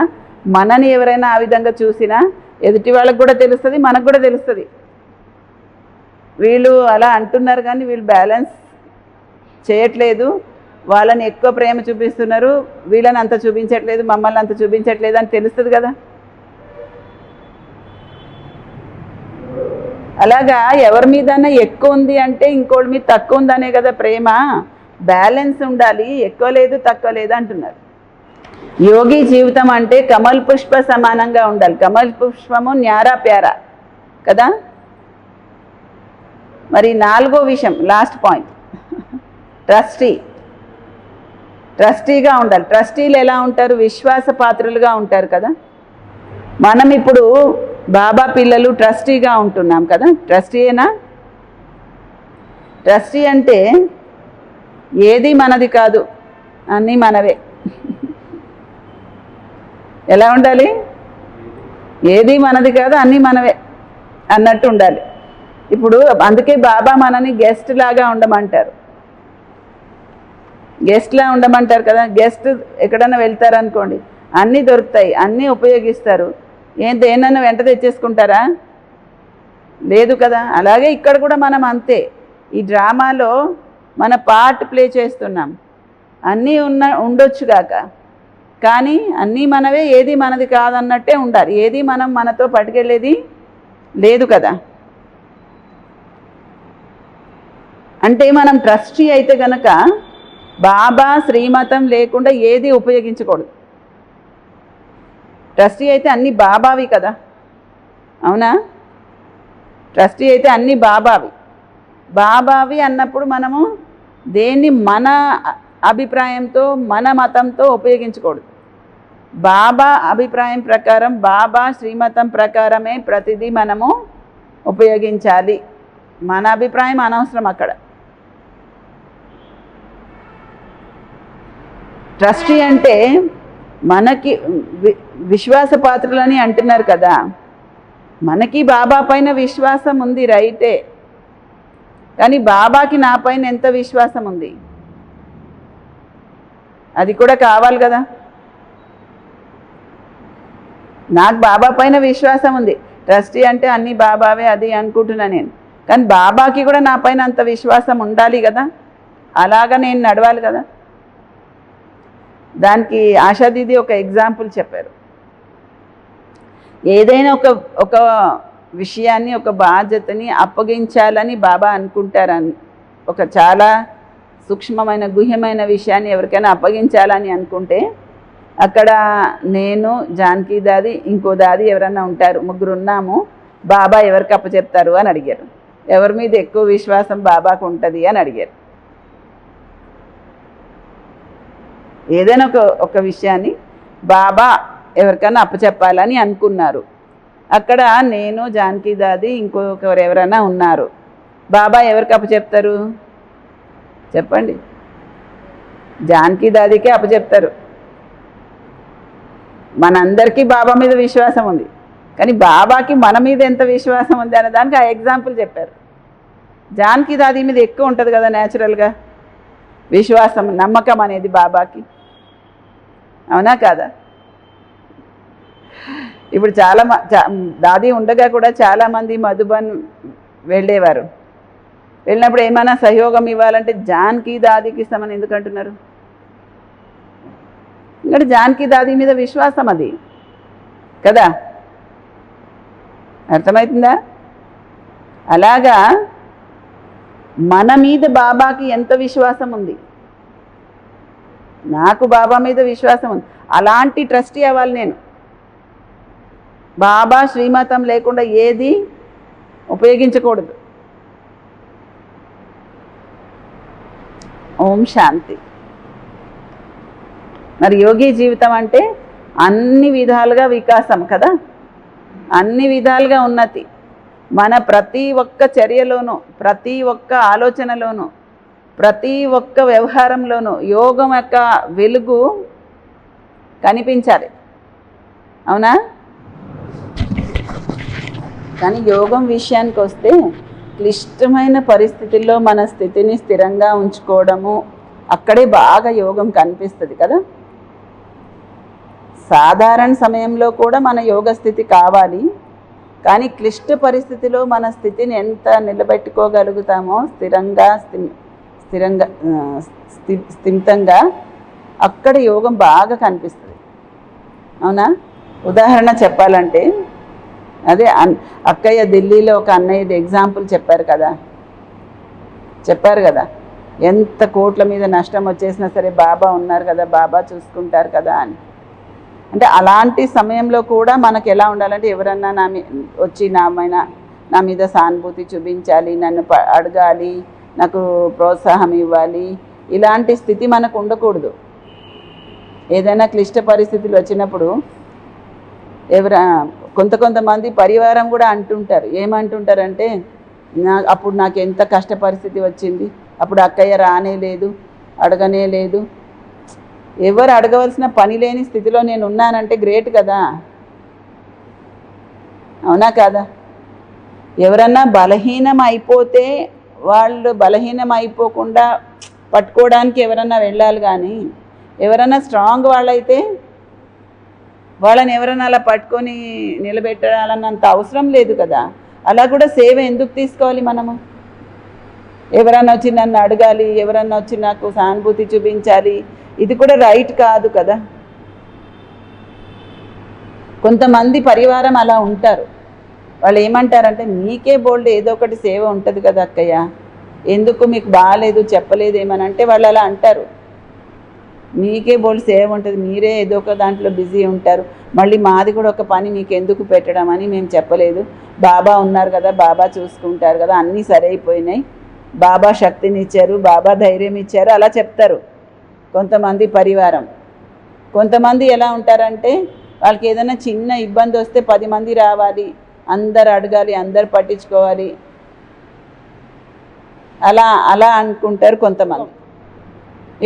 మనని ఎవరైనా ఆ విధంగా చూసినా ఎదుటి వాళ్ళకి కూడా తెలుస్తుంది, మనకు కూడా తెలుస్తుంది. వీళ్ళు అలా అంటున్నారు కానీ వీళ్ళు బ్యాలెన్స్ చేయట్లేదు, వాళ్ళని ఎక్కువ ప్రేమ చూపిస్తున్నారు, వీళ్ళని అంత చూపించట్లేదు, మమ్మల్ని అంత చూపించట్లేదు అని తెలుస్తుంది కదా. అలాగా ఎవరి మీదన్నా ఎక్కువ ఉంది అంటే ఇంకోటి మీద తక్కువ ఉందనే కదా ప్రేమ. బ్యాలెన్స్ ఉండాలి, ఎక్కువ లేదు తక్కువ లేదు అంటున్నారు. యోగి జీవితం అంటే కమల్ పుష్ప సమానంగా ఉండాలి. కమల్ పుష్పము న్యారా ప్యారా కదా. మరి 4వ విషయం, లాస్ట్ పాయింట్, ట్రస్టీగా ఉండాలి. ట్రస్టీలు ఎలా ఉంటారు? విశ్వాసపాత్రులుగా ఉంటారు కదా. మనం ఇప్పుడు బాబా పిల్లలు ట్రస్టీగా ఉంటున్నాం కదా. ట్రస్టీయేనా? ట్రస్టీ అంటే ఏది మనది కాదు, అన్నీ మనవే. ఎలా ఉండాలి? ఏది మనది కాదు, అన్నీ మనవే అన్నట్టు ఉండాలి. ఇప్పుడు అందుకే బాబా మనని గెస్ట్ లాగా ఉండమంటారు. గెస్ట్లా ఉండమంటారు కదా. గెస్ట్ ఎక్కడన్నా వెళ్తారనుకోండి, అన్నీ దొరుకుతాయి, అన్నీ ఉపయోగిస్తారు. దేన్నన్నా వెంట తెచ్చేసుకుంటారా? లేదు కదా. అలాగే ఇక్కడ కూడా మనం అంతే. ఈ డ్రామాలో మన పార్ట్ ప్లే చేస్తున్నాం. అన్నీ ఉండొచ్చు కాక, కానీ అన్నీ మనవే, ఏది మనది కాదన్నట్టే ఉండాలి. ఏది మనం మనతో పట్టుకెళ్ళేది లేదు కదా. అంటే మనం ట్రస్టీ అయితే కనుక బాబా శ్రీమతం లేకుండా ఏది ఉపయోగించకూడదు. ట్రస్టీ అయితే అన్నీ బాబావి కదా, అవునా? ట్రస్టీ అయితే అన్నీ బాబావి అన్నప్పుడు మనము దేన్ని మన అభిప్రాయంతో, మన మతంతో ఉపయోగించకూడదు. బాబా అభిప్రాయం ప్రకారం, బాబా శ్రీమతం ప్రకారమే ప్రతిదీ మనము ఉపయోగించాలి. మన అభిప్రాయం అనవసరం అక్కడ. ట్రస్టీ అంటే మనకి విశ్వాసపాత్రులని అంటున్నారు కదా. మనకి బాబా పైన విశ్వాసం ఉంది, రైటే. కానీ బాబాకి నా పైన ఎంత విశ్వాసం ఉంది అది కూడా కావాలి కదా. నాకు బాబా పైన విశ్వాసం ఉంది, ట్రస్టీ అంటే అన్నీ బాబావే అది అనుకుంటున్నా నేను. కానీ బాబాకి కూడా నా పైన అంత విశ్వాసం ఉండాలి కదా. అలాగా నేను నడవాలి కదా. దానికి ఆశా దీది ఒక ఎగ్జాంపుల్ చెప్పారు. ఏదైనా ఒక విషయాన్ని, ఒక బాధ్యతని అప్పగించాలని బాబా అనుకుంటారని, ఒక చాలా సూక్ష్మమైన గుహ్యమైన విషయాన్ని ఎవరికైనా అప్పగించాలని అనుకుంటే, అక్కడ నేను, జానకి దాది, ఇంకో దాది ఎవరన్నా ఉంటారు, ముగ్గురు ఉన్నాము. బాబా ఎవరికి అప్పచెప్తారు అని అడిగారు. ఎవరి మీద ఎక్కువ విశ్వాసం బాబాకు ఉంటుంది అని అడిగారు. ఏదైనా ఒక విషయాన్ని బాబా ఎవరికైనా అప్పచెప్పాలని అనుకున్నారు. అక్కడ నేను, జానకి దాది, ఇంకొకరు ఎవరైనా ఉన్నారు. బాబా ఎవరికి అప్పచెప్తారు చెప్పండి? జానకి దాదికే అప్పచెప్తారు. మనందరికీ బాబా మీద విశ్వాసం ఉంది, కానీ బాబాకి మన మీద ఎంత విశ్వాసం ఉంది అనే దానికి ఆ ఎగ్జాంపుల్ చెప్పారు. జానకి దాది మీద ఎక్కువ ఉంటుంది కదా న్యాచురల్గా విశ్వాసం, నమ్మకం అనేది బాబాకి, అవునా కాదా? ఇప్పుడు దాది ఉండగా కూడా చాలామంది మధుబన్ వెళ్ళేవారు. వెళ్ళినప్పుడు ఏమైనా సహయోగం ఇవ్వాలంటే జానకి దాదికి ఇస్తామని ఎందుకు అంటున్నారు? ఎందుకంటే జానకి దాది మీద విశ్వాసం అది కదా. అర్థమవుతుందా? అలాగా మన మీద బాబాకి ఎంత విశ్వాసం ఉంది. నాకు బాబా మీద విశ్వాసం ఉంది. అలాంటి ట్రస్టీ అవ్వాలి నేను. బాబా శ్రీమతం లేకుండా ఏది ఉపయోగించకూడదు. ఓం శాంతి. మరి యోగి జీవితం అంటే అన్ని విధాలుగా వికాసం కదా, అన్ని విధాలుగా ఉన్నతి. మన ప్రతి ఒక్క చర్యలోనూ, ప్రతి ఒక్క ఆలోచనలోనూ, ప్రతి ఒక్క వ్యవహారంలోనూ యోగం యొక్క వెలుగు కనిపించాలి. అవునా? కానీ యోగం విషయానికి వస్తే క్లిష్టమైన పరిస్థితుల్లో మన స్థితిని స్థిరంగా ఉంచుకోవడము, అక్కడే బాగా యోగం కనిపిస్తుంది కదా. సాధారణ సమయంలో కూడా మన యోగ స్థితి కావాలి, కానీ క్లిష్ట పరిస్థితిలో మన స్థితిని ఎంత నిలబెట్టుకోగలుగుతామో స్థిరంగా అక్కడ యోగం బాగా కనిపిస్తుంది. అవునా? ఉదాహరణ చెప్పాలంటే అదే అక్కయ్య ఢిల్లీలో ఒక అన్నయ్యది ఎగ్జాంపుల్ చెప్పారు కదా, ఎంత కోట్ల మీద నష్టం వచ్చేసినా సరే బాబా ఉన్నారు కదా, బాబా చూసుకుంటారు కదా అని. అంటే అలాంటి సమయంలో కూడా మనకు ఎలా ఉండాలంటే ఎవరన్నా వచ్చి నా మీద సానుభూతి చూపించాలి, నన్ను అడగాలి, నాకు ప్రోత్సాహం ఇవ్వాలి, ఇలాంటి స్థితి మనకు ఉండకూడదు. ఏదైనా క్లిష్ట పరిస్థితులు వచ్చినప్పుడు కొంతమంది పరివారం కూడా అంటుంటారు. ఏమంటుంటారంటే, అప్పుడు నాకు ఎంత కష్ట పరిస్థితి వచ్చింది, అప్పుడు అక్కయ్య రానే లేదు, అడగనే లేదు. ఎవరు అడగవలసిన పని లేని స్థితిలో నేను ఉన్నానంటే గ్రేట్ కదా, అవునా కాదా? ఎవరన్నా బలహీనం అయిపోతే వాళ్ళు బలహీనం అయిపోకుండా పట్టుకోవడానికి ఎవరన్నా వెళ్ళాలి, కానీ ఎవరన్నా స్ట్రాంగ్ వాళ్ళైతే వాళ్ళని ఎవరన్నా అలా పట్టుకొని నిలబెట్టాలన్నంత అవసరం లేదు కదా. అలా కూడా సేవ ఎందుకు తీసుకోవాలి మనము? ఎవరన్నా వచ్చి నన్ను అడగాలి, ఎవరన్నా వచ్చి నాకు సానుభూతి చూపించాలి, ఇది కూడా రైట్ కాదు కదా. కొంతమంది పరివారం అలా ఉంటారు. వాళ్ళు ఏమంటారంటే, మీకే బోల్డ్ ఏదో ఒకటి సేవ ఉంటుంది కదా అక్కయ్య, ఎందుకు మీకు బాగాలేదు చెప్పలేదు ఏమనంటే వాళ్ళు అలా అంటారు. మీకే బోల్డ్ సేవ ఉంటుంది, మీరే ఏదో ఒక దాంట్లో బిజీ ఉంటారు, మళ్ళీ మాది కూడా ఒక పని మీకు ఎందుకు పెట్టడం అని మేము చెప్పలేదు. బాబా ఉన్నారు కదా, బాబా చూసుకుంటారు కదా, అన్నీ సరైపోయినాయి, బాబా శక్తిని ఇచ్చారు, బాబా ధైర్యం ఇచ్చారు, అలా చెప్తారు కొంతమంది పరివారం. కొంతమంది ఎలా ఉంటారంటే, వాళ్ళకి ఏదైనా చిన్న ఇబ్బంది వస్తే 10 మంది రావాలి, అందరు అడగాలి, అందరు పట్టించుకోవాలి, అలా అనుకుంటారు కొంతమంది.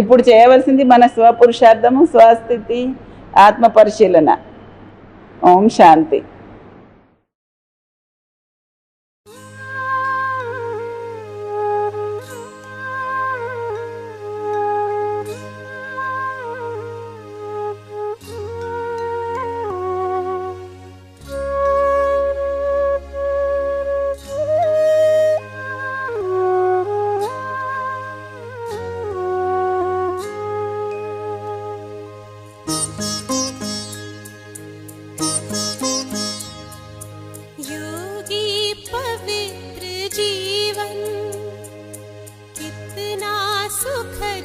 ఇప్పుడు చేయవలసింది మన స్వపురుషార్థము, స్వస్థితి, ఆత్మ పరిశీలన. ఓం శాంతి. सुख